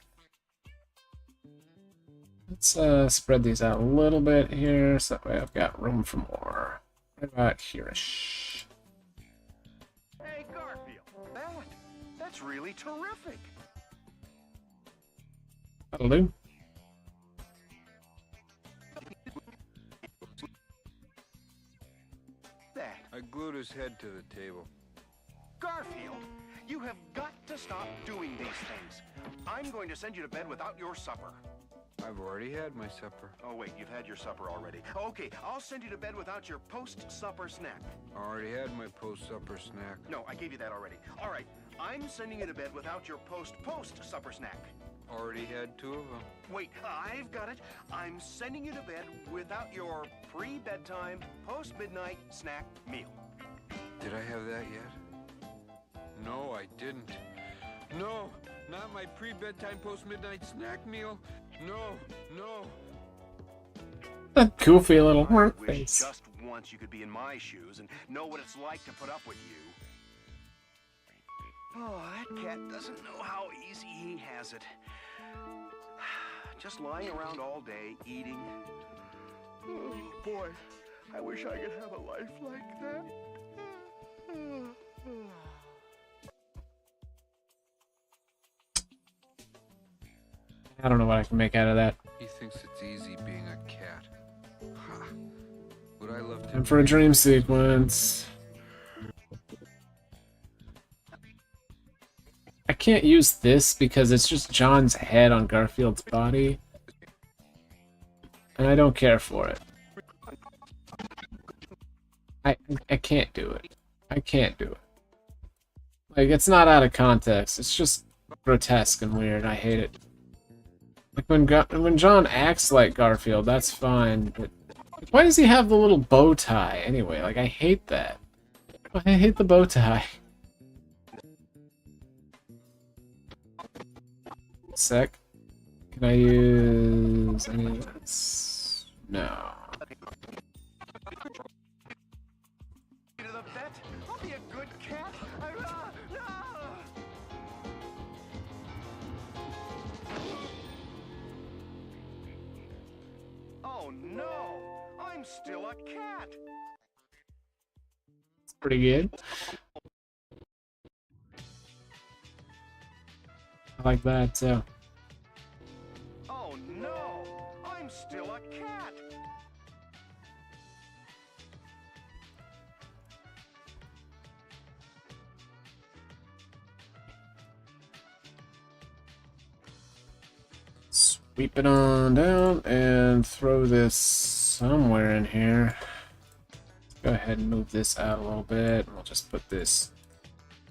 Speaker 1: Let's spread these out a little bit here, so that way I've got room for more. Right about here-ish.
Speaker 3: Hey, Garfield, that's really terrific.
Speaker 1: That'll do.
Speaker 6: I glued his head to the table.
Speaker 3: Garfield, you have got to stop doing these things. I'm going to send you to bed without your supper.
Speaker 6: I've already had my supper.
Speaker 3: Oh, wait, you've had your supper already. Okay, I'll send you to bed without your post-supper snack.
Speaker 6: Already had my post-supper snack.
Speaker 3: No, I gave you that already. All right, I'm sending you to bed without your post-supper snack.
Speaker 6: Already had 2 of them.
Speaker 3: Wait, I've got it. I'm sending you to bed without your pre-bedtime, post-midnight snack meal.
Speaker 6: Did I have that yet? No, I didn't. No, not my pre-bedtime, post-midnight snack meal. No, no.
Speaker 1: That goofy little
Speaker 3: I
Speaker 1: heart
Speaker 3: wish
Speaker 1: face.
Speaker 3: just once you could be in my shoes and know what it's like to put up with you. Oh, that cat doesn't know how easy he has it. Just lying around all day, eating. Oh, boy, I wish I could have a life like that.
Speaker 1: I don't know what I can make out of that.
Speaker 6: He thinks it's easy being a cat. Ha. Would I love to...
Speaker 1: Time for a dream sequence. I can't use this because it's just John's head on Garfield's body. And I don't care for it. I can't do it. I can't do it. Like, it's not out of context. It's just grotesque and weird. I hate it. Like, when John acts like Garfield, that's fine, but why does he have the little bow tie anyway? Like, I hate that. I hate the bow tie. Sec. Can I use any of this? No.
Speaker 3: To the vet? I'll be a good cat. Oh no! I'm still a cat!
Speaker 1: It's pretty good. I like that too.
Speaker 3: Oh no! I'm still a cat!
Speaker 1: Sweep it on down and throw this somewhere in here. Go ahead and move this out a little bit. And we'll just put this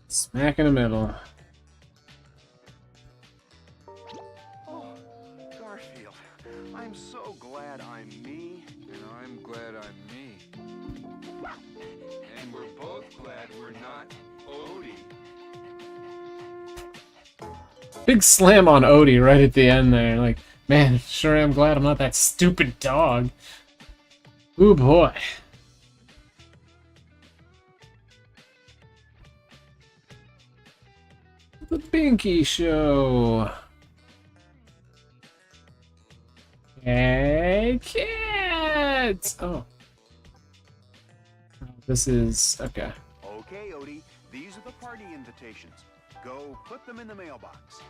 Speaker 1: smack in the middle.
Speaker 3: Oh, Garfield, I'm so glad I'm me.
Speaker 6: And I'm glad I'm me. And we're both glad we're not Odie.
Speaker 1: Big slam on Odie right at the end there. Like, man, sure am glad I'm not that stupid dog. Ooh boy. The Binky Show. Hey, kids! Oh. This is... okay.
Speaker 3: Okay, Odie, these are the party invitations. Go put them in the mailbox.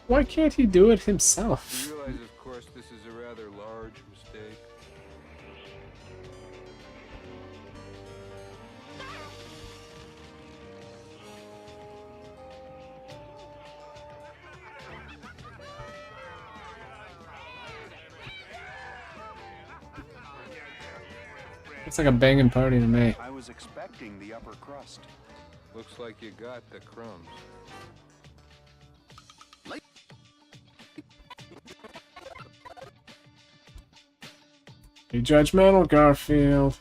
Speaker 1: Why can't he do it himself?
Speaker 6: You realize, of course, this is a rather large mistake.
Speaker 1: It's like a banging party to me.
Speaker 3: I was expecting the upper crust.
Speaker 6: Looks like you got the crumbs.
Speaker 1: Be judgmental, Garfield.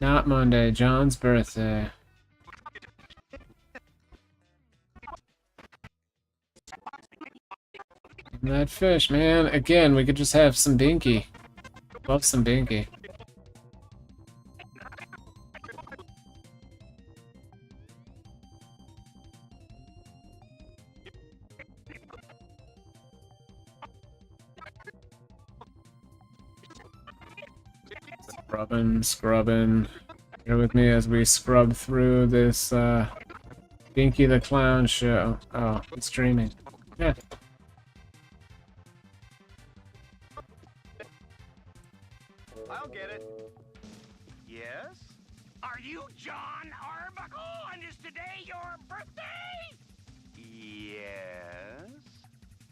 Speaker 1: Not Monday, John's birthday. And that fish, man. Again, we could just have some Binky. Love some Binky. Scrubbing. Bear with me as we scrub through this Binky the Clown show. Oh, it's streaming. Yeah.
Speaker 3: I'll get it. Yes?
Speaker 7: Are you John Arbuckle? And is today your birthday?
Speaker 3: Yes?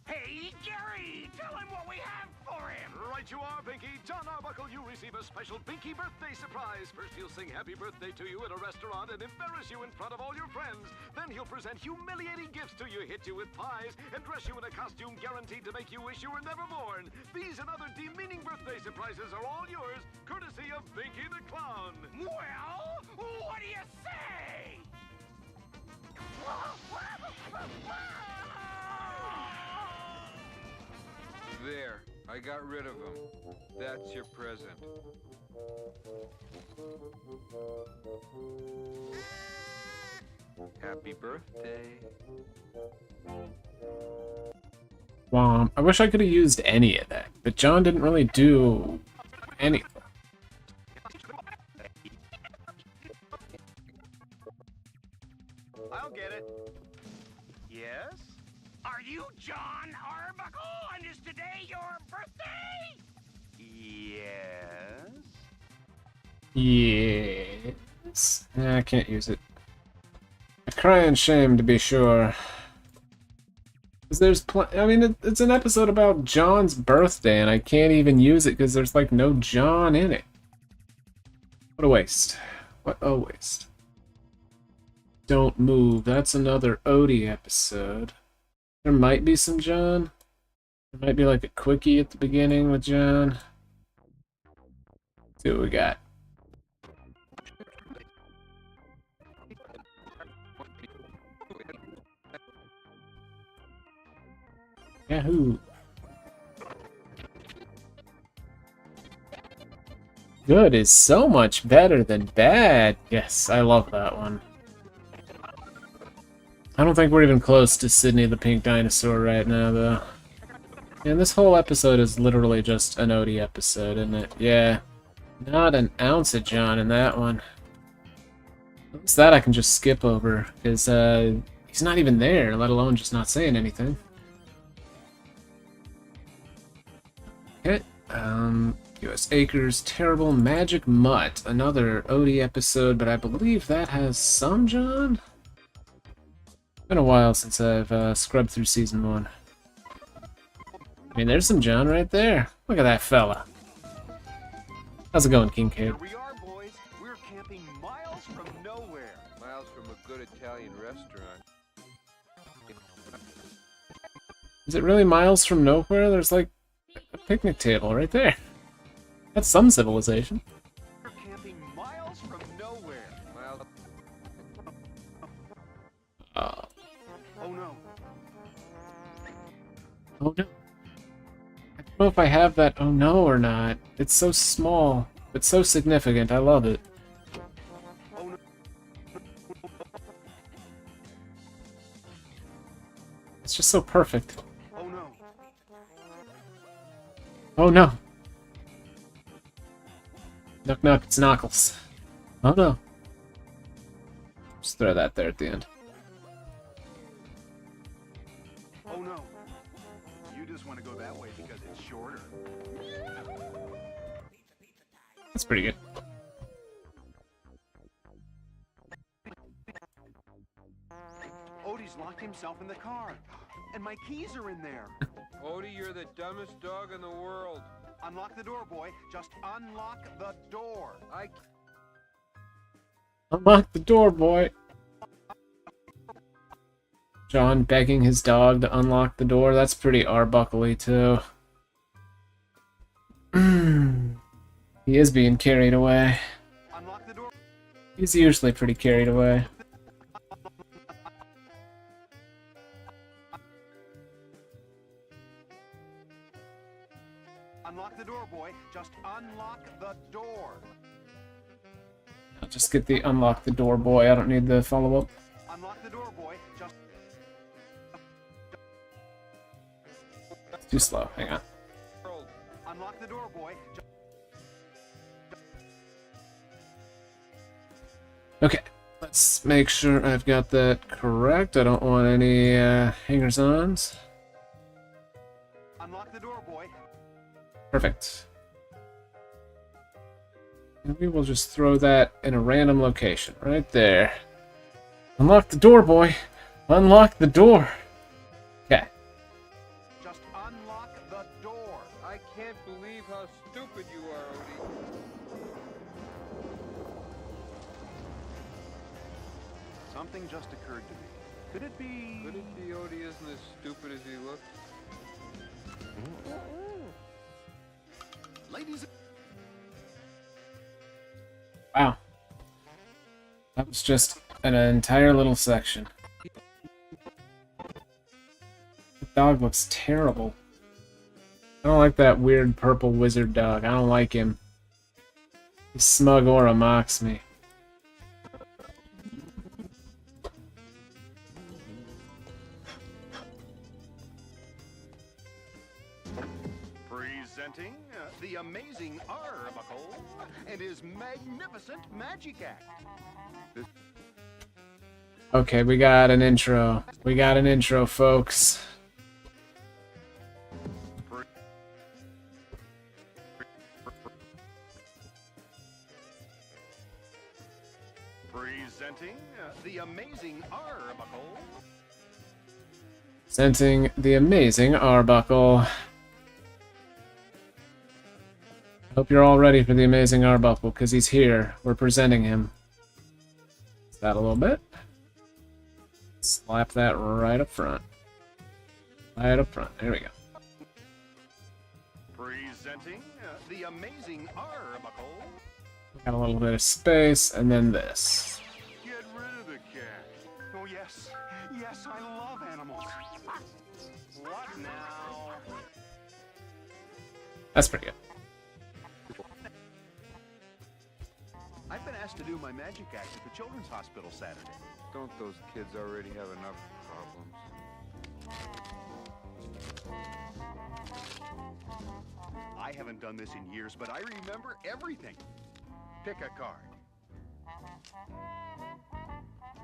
Speaker 7: Hey, Gary, tell him what we have for him.
Speaker 10: Right you are, Binky. John Arbuckle, you receive a special Binky birthday surprise. First he'll sing happy birthday to you at a restaurant and embarrass you in front of all your friends. Then he'll present humiliating gifts to you, hit you with pies, and dress you in a costume guaranteed to make you wish you were never born. These and other demeaning birthday surprises are all yours, courtesy of Binky the Clown.
Speaker 7: Well, what do you say?
Speaker 6: There, I got rid of him. That's your present. Happy birthday.
Speaker 1: Womp. I wish I could have used any of that, but John didn't really do anything.
Speaker 3: I'll get it. Yes?
Speaker 7: Are you John Arbuckle? And is today your birthday?
Speaker 3: Yes?
Speaker 1: Yes. I can't use it. A crying shame, to be sure. 'Cause there's I mean, it's an episode about John's birthday, and I can't even use it because there's, like, no John in it. What a waste. What a waste. Don't move. That's another Odie episode. There might be some John. There might be, like, a quickie at the beginning with John. Let's see what we got. Yahoo! Good is so much better than bad. Yes, I love that one. I don't think we're even close to Sydney the Pink Dinosaur right now, though. And this whole episode is literally just an Odie episode, isn't it? Yeah. Not an ounce of John in that one. At least that I can just skip over, because he's not even there, let alone just not saying anything. Okay. U.S. Acres, Terrible Magic Mutt. Another Odie episode, but I believe that has some John? Been a while since I've scrubbed through season 1. I mean, there's some John right there. Look at that fella. How's it going, Kincaid?
Speaker 3: Here we are, boys. We're camping miles from nowhere.
Speaker 6: Miles from a good Italian restaurant.
Speaker 1: Is it really miles from nowhere? There's like a picnic table right there. That's some civilization.
Speaker 3: We're camping miles from nowhere.
Speaker 6: Miles.
Speaker 3: Oh no.
Speaker 1: Oh no. I don't know if I have that oh no or not. It's so small, but so significant. I love it.
Speaker 3: Oh no.
Speaker 1: It's just so perfect.
Speaker 3: Oh no.
Speaker 1: Oh no. Knock knock, it's Knuckles. Oh no. Just throw that there at the end.
Speaker 3: Oh no. You just want to go that way because it's shorter.
Speaker 1: That's pretty good.
Speaker 3: Odie's locked himself in the car. And my keys are in there.
Speaker 6: Odie, you're the dumbest dog in the world.
Speaker 3: Unlock the door, boy. Just unlock the door.
Speaker 1: Unlock the door, boy. John begging his dog to unlock the door. That's pretty Arbuckle-y, too. He is being carried away.
Speaker 3: Unlock the door.
Speaker 1: He's usually pretty carried away.
Speaker 3: Unlock the door, boy. Just unlock the door.
Speaker 1: I'll just get the unlock the door, boy. I don't need the follow-up.
Speaker 3: Unlock the door, boy. Just
Speaker 1: It's too slow. Hang on.
Speaker 3: unlock the door, boy.
Speaker 1: Okay. Let's make sure I've got that correct. I don't want any hangers-ons.
Speaker 3: Unlock the door, boy.
Speaker 1: Perfect. And we will just throw that in a random location, right there. Unlock the door, boy! Unlock the door! Okay.
Speaker 3: Just unlock the door.
Speaker 6: I can't believe how stupid you are, Odie.
Speaker 3: Something just occurred to me. Could it be...
Speaker 6: Could it be Odie isn't as stupid as he looks?
Speaker 3: Ladies...
Speaker 1: Wow. That was just an entire little section. The dog looks terrible. I don't like that weird purple wizard dog. I don't like him. His smug aura mocks me.
Speaker 3: Presenting the amazing Arbuckle and his magnificent magic act.
Speaker 1: Okay, we got an intro. We got an intro, folks.
Speaker 3: Presenting the amazing Arbuckle.
Speaker 1: Presenting the amazing Arbuckle. Hope you're all ready for the amazing Arbuckle, because he's here. We're presenting him. Is that a little bit? Slap that right up front. Right up front. There we go.
Speaker 3: Presenting the amazing Arbuckle.
Speaker 1: Got a little bit of space, and then this.
Speaker 3: Get rid of the cat. Oh, yes. Yes, I love animals. What now?
Speaker 1: That's pretty good.
Speaker 3: I've been asked to do my magic act at the Children's Hospital Saturday.
Speaker 6: Don't those kids already have enough problems?
Speaker 3: I haven't done this in years, but I remember everything. Pick a card.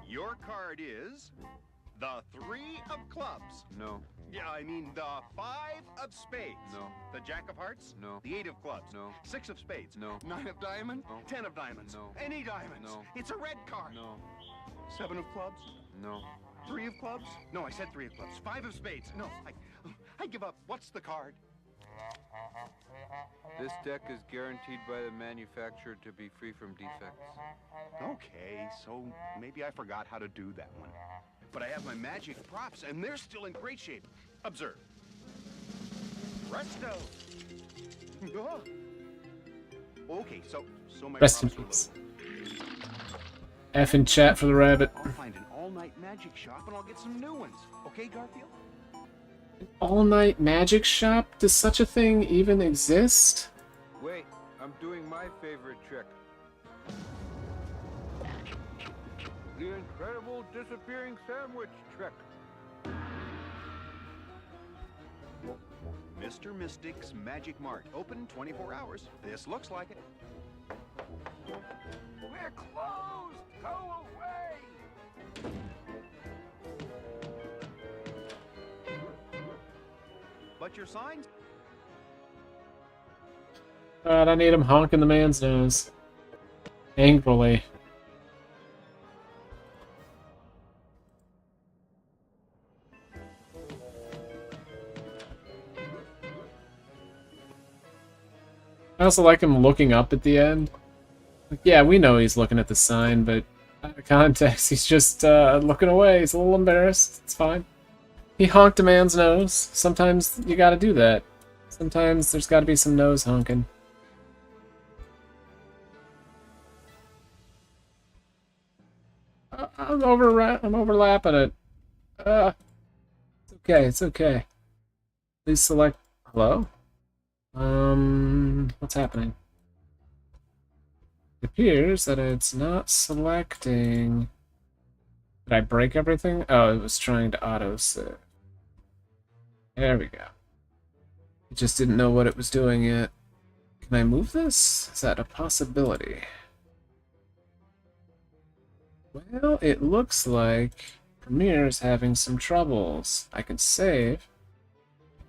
Speaker 3: Your card is The 3 of clubs.
Speaker 6: No.
Speaker 3: Yeah, I mean the 5 of spades.
Speaker 6: No.
Speaker 3: The jack of hearts.
Speaker 6: No.
Speaker 3: The 8 of clubs.
Speaker 6: No.
Speaker 3: 6 of spades.
Speaker 6: No.
Speaker 3: 9 of diamonds.
Speaker 6: No.
Speaker 3: 10 of diamonds.
Speaker 6: No.
Speaker 3: Any diamonds.
Speaker 6: No.
Speaker 3: It's a red card.
Speaker 6: No.
Speaker 3: 7 of clubs.
Speaker 6: No.
Speaker 3: 3 of clubs. No, I said 3 of clubs. 5 of spades. No, I give up. What's the card?
Speaker 6: This deck is guaranteed by the manufacturer to be free from defects.
Speaker 3: Okay, so maybe I forgot how to do that one. But I have my magic props, and they're still in great shape. Observe. Presto! Ah. Okay, so my
Speaker 1: Rest in
Speaker 3: props are
Speaker 1: peace.
Speaker 3: loaded.
Speaker 1: F in chat for the rabbit.
Speaker 3: I'll find an all-night magic shop, and I'll get some new ones. Okay, Garfield?
Speaker 1: All-night magic shop? Does such a thing even exist?
Speaker 6: Wait, I'm doing my favorite trick. The incredible disappearing sandwich trick.
Speaker 3: Mr. Mystic's Magic Mart. Open 24 hours. This looks like it.
Speaker 10: We're closed! Go away!
Speaker 3: But your signs?
Speaker 1: God, I need him honking the man's nose. Angrily. I also like him looking up at the end. Like, yeah, we know he's looking at the sign, but out of context, he's just looking away. He's a little embarrassed. It's fine. He honked a man's nose. Sometimes you gotta do that. Sometimes there's gotta be some nose honking. I'm overlapping it. It's okay, it's okay. Please select... Hello? What's happening? It appears that it's not selecting... Did I break everything? Oh, it was trying to auto-save. There we go. It just didn't know what it was doing yet. Can I move this? Is that a possibility? Well, it looks like Premiere is having some troubles. I can save.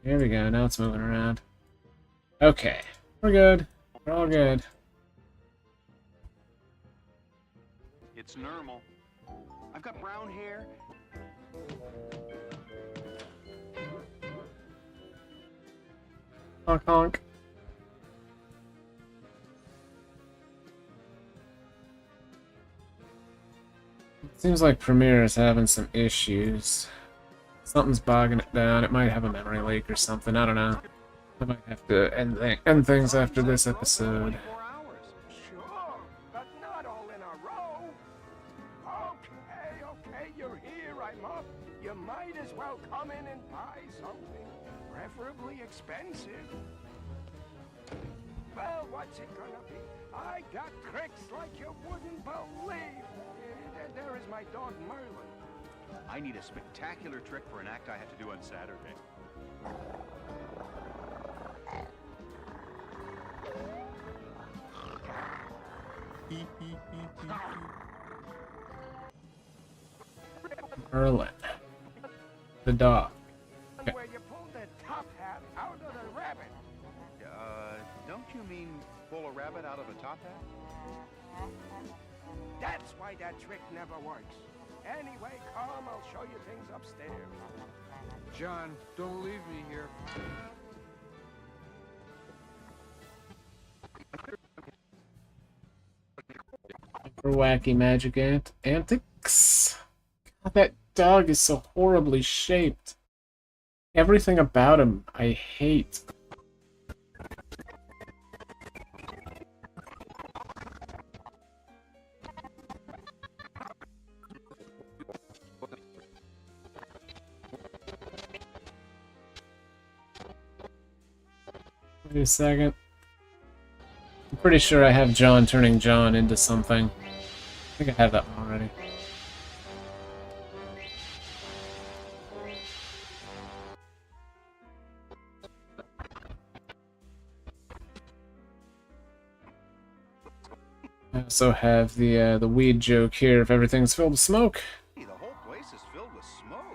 Speaker 1: There we go, now it's moving around. Okay, we're good. We're all good.
Speaker 3: It's normal. I've got brown hair.
Speaker 1: Honk honk. Seems like Premiere is having some issues. Something's bogging it down. It might have a memory leak or something. I don't know. I might have to end things after this episode.
Speaker 10: Sure, but not all in a row. Okay, you're here, I'm up. You might as well come in and buy something, preferably expensive. Well, what's it gonna be? I got tricks like you wouldn't believe. There is my dog Merlin.
Speaker 3: I need a spectacular trick for an act I have to do on Saturday.
Speaker 1: Merlin. The dog. Okay.
Speaker 10: Where you pulled the top hat out of the rabbit.
Speaker 3: Don't you mean pull a rabbit out of a top hat?
Speaker 10: That's why that trick never works. Anyway, come, I'll show you things upstairs.
Speaker 6: John, don't leave me here.
Speaker 1: For wacky magic antics. God, that dog is so horribly shaped. Everything about him I hate. Wait a second. I'm pretty sure I have John turning John into something. I think I have that one already. I also have the weed joke here. If everything's filled with smoke.
Speaker 3: Hey, the whole place is filled with smoke.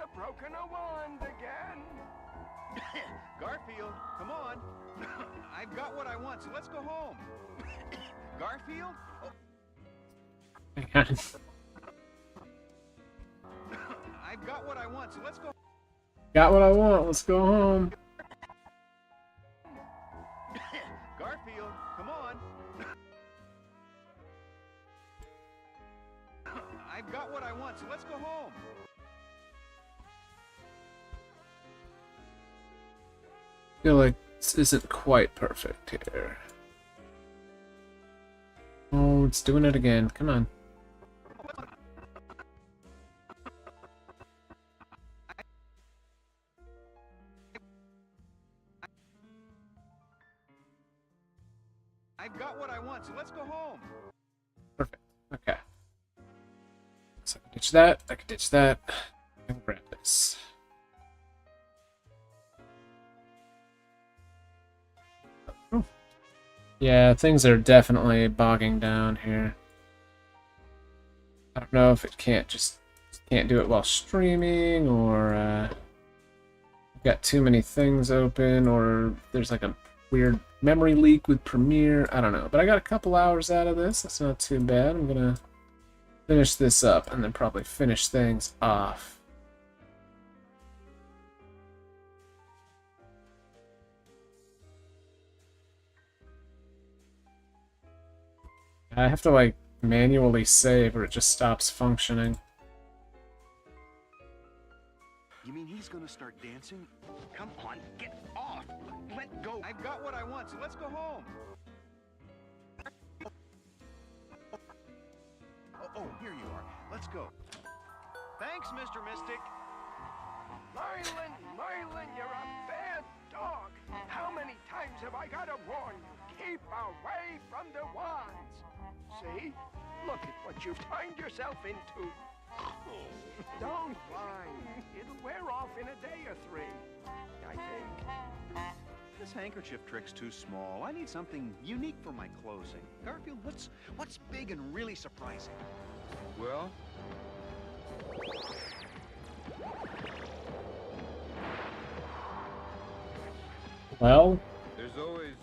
Speaker 10: the broken a wand again.
Speaker 6: Garfield, come on. I've got what I want, so let's go home. Garfield? Oh.
Speaker 1: Hang on.
Speaker 6: I've got what I want, so let's go.
Speaker 1: Got what I want. Let's go home.
Speaker 6: Garfield, come on. I've got what I want, so let's go home.
Speaker 1: I feel like this isn't quite perfect here. Oh, it's doing it again. Come on.
Speaker 6: I've got what I want, so let's go home.
Speaker 1: Perfect. Okay. So I can ditch that. I can ditch that. I can grab this. Oh. Yeah, things are definitely bogging down here. I don't know if it can't do it while streaming, or I've got too many things open, or there's like a weird memory leak with Premiere. I don't know, but I got a couple hours out of this. That's not too bad. I'm gonna finish this up and then probably finish things off. I have to like manually save or it just stops functioning.
Speaker 3: You mean he's gonna start dancing? Come on, get off! Let go!
Speaker 6: I've got what I want, so let's go home.
Speaker 3: Oh, here you are. Let's go.
Speaker 6: Thanks, Mr. Mystic.
Speaker 10: Merlin, you're a bad dog. How many times have I got to warn you? Keep away from the wands. See? Look at what you've timed yourself into. Don't whine. It'll wear off in a day or three, I think.
Speaker 3: This handkerchief trick's too small. I need something unique for my closing. Garfield, what's big and really surprising?
Speaker 6: Well,
Speaker 1: Well,
Speaker 6: there's always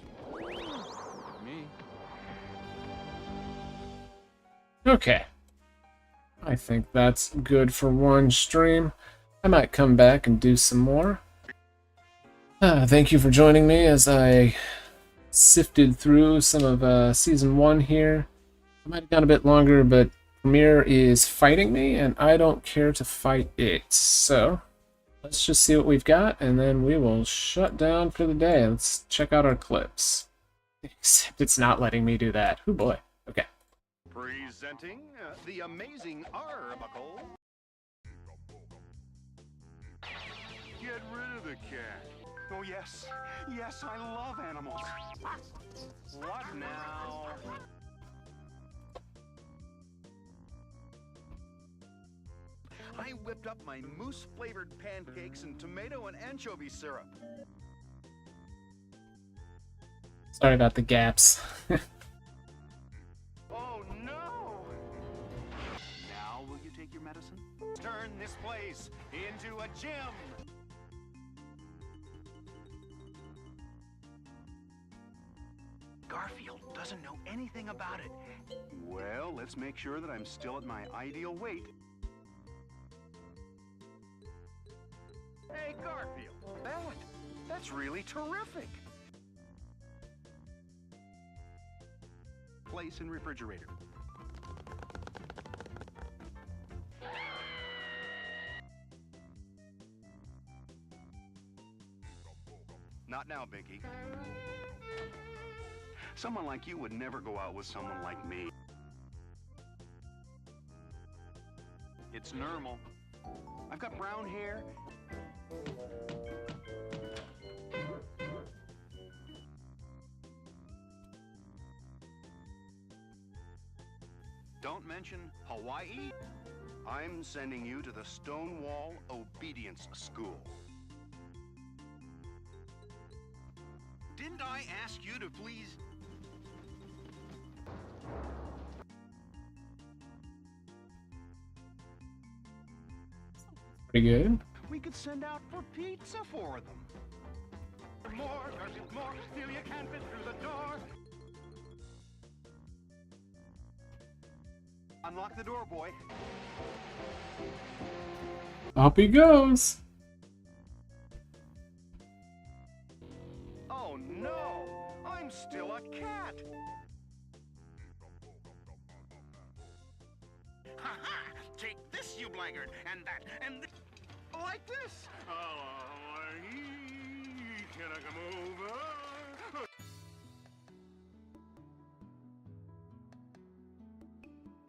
Speaker 6: me.
Speaker 1: okay. I think that's good for one stream. I might come back and do some more. Thank you for joining me as I sifted through some of Season 1 here. I might have gone a bit longer, but Premiere is fighting me, and I don't care to fight it. So, let's just see what we've got, and then we will shut down for the day. Let's check out our clips. Except it's not letting me do that. Oh boy. Okay.
Speaker 3: Presenting the amazing Arbuckle. Get rid of the cat. Oh, yes. Yes, I love animals. What now? I whipped up my mousse-flavored pancakes and tomato and anchovy syrup.
Speaker 1: Sorry about the gaps.
Speaker 3: Oh, no! Now will you take your medicine? Turn this place into a gym! Garfield doesn't know anything about it. Well, let's make sure that I'm still at my ideal weight. Hey, Garfield, that's really terrific. Place in refrigerator. Not now, Binky. Someone like you would never go out with someone like me. It's normal. I've got brown hair. Don't mention Hawaii. I'm sending you to the Stonewall Obedience School. Didn't I ask you to please?
Speaker 1: Pretty good.
Speaker 3: we could send out for pizza for them. More, Garfield, more, till you can't fit through the door. Unlock the door, boy.
Speaker 1: Up he goes.
Speaker 3: Oh no! I'm still a cat!
Speaker 2: Ha ha! Take this, you blackguard, and that, and this.
Speaker 3: Like this!
Speaker 10: Can I come over?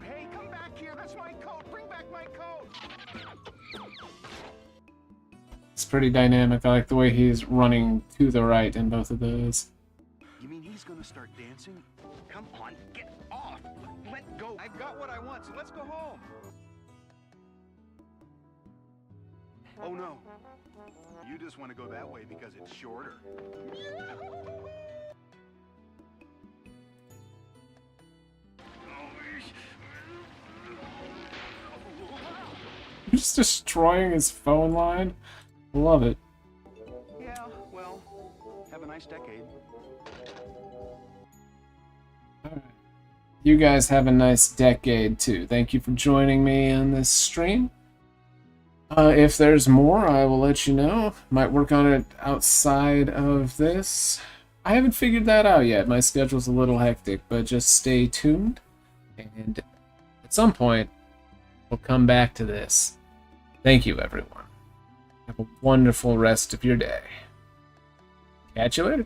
Speaker 3: Hey, come back here! That's my coat! Bring back my coat!
Speaker 1: It's pretty dynamic. I like the way he's running to the right in both of those.
Speaker 3: You mean he's gonna start dancing? Come on, get off! Let go!
Speaker 6: I've got what I want, so let's go home.
Speaker 3: Oh no. You just want to go that way because it's shorter.
Speaker 1: Just destroying his phone line. Love it.
Speaker 3: Yeah, well, have a nice decade.
Speaker 1: Alright. You guys have a nice decade too. Thank you for joining me on this stream. If there's more, I will let you know. Might work on it outside of this. I haven't figured that out yet. My schedule's a little hectic, but just stay tuned. And at some point, we'll come back to this. Thank you, everyone. Have a wonderful rest of your day. Catch you later.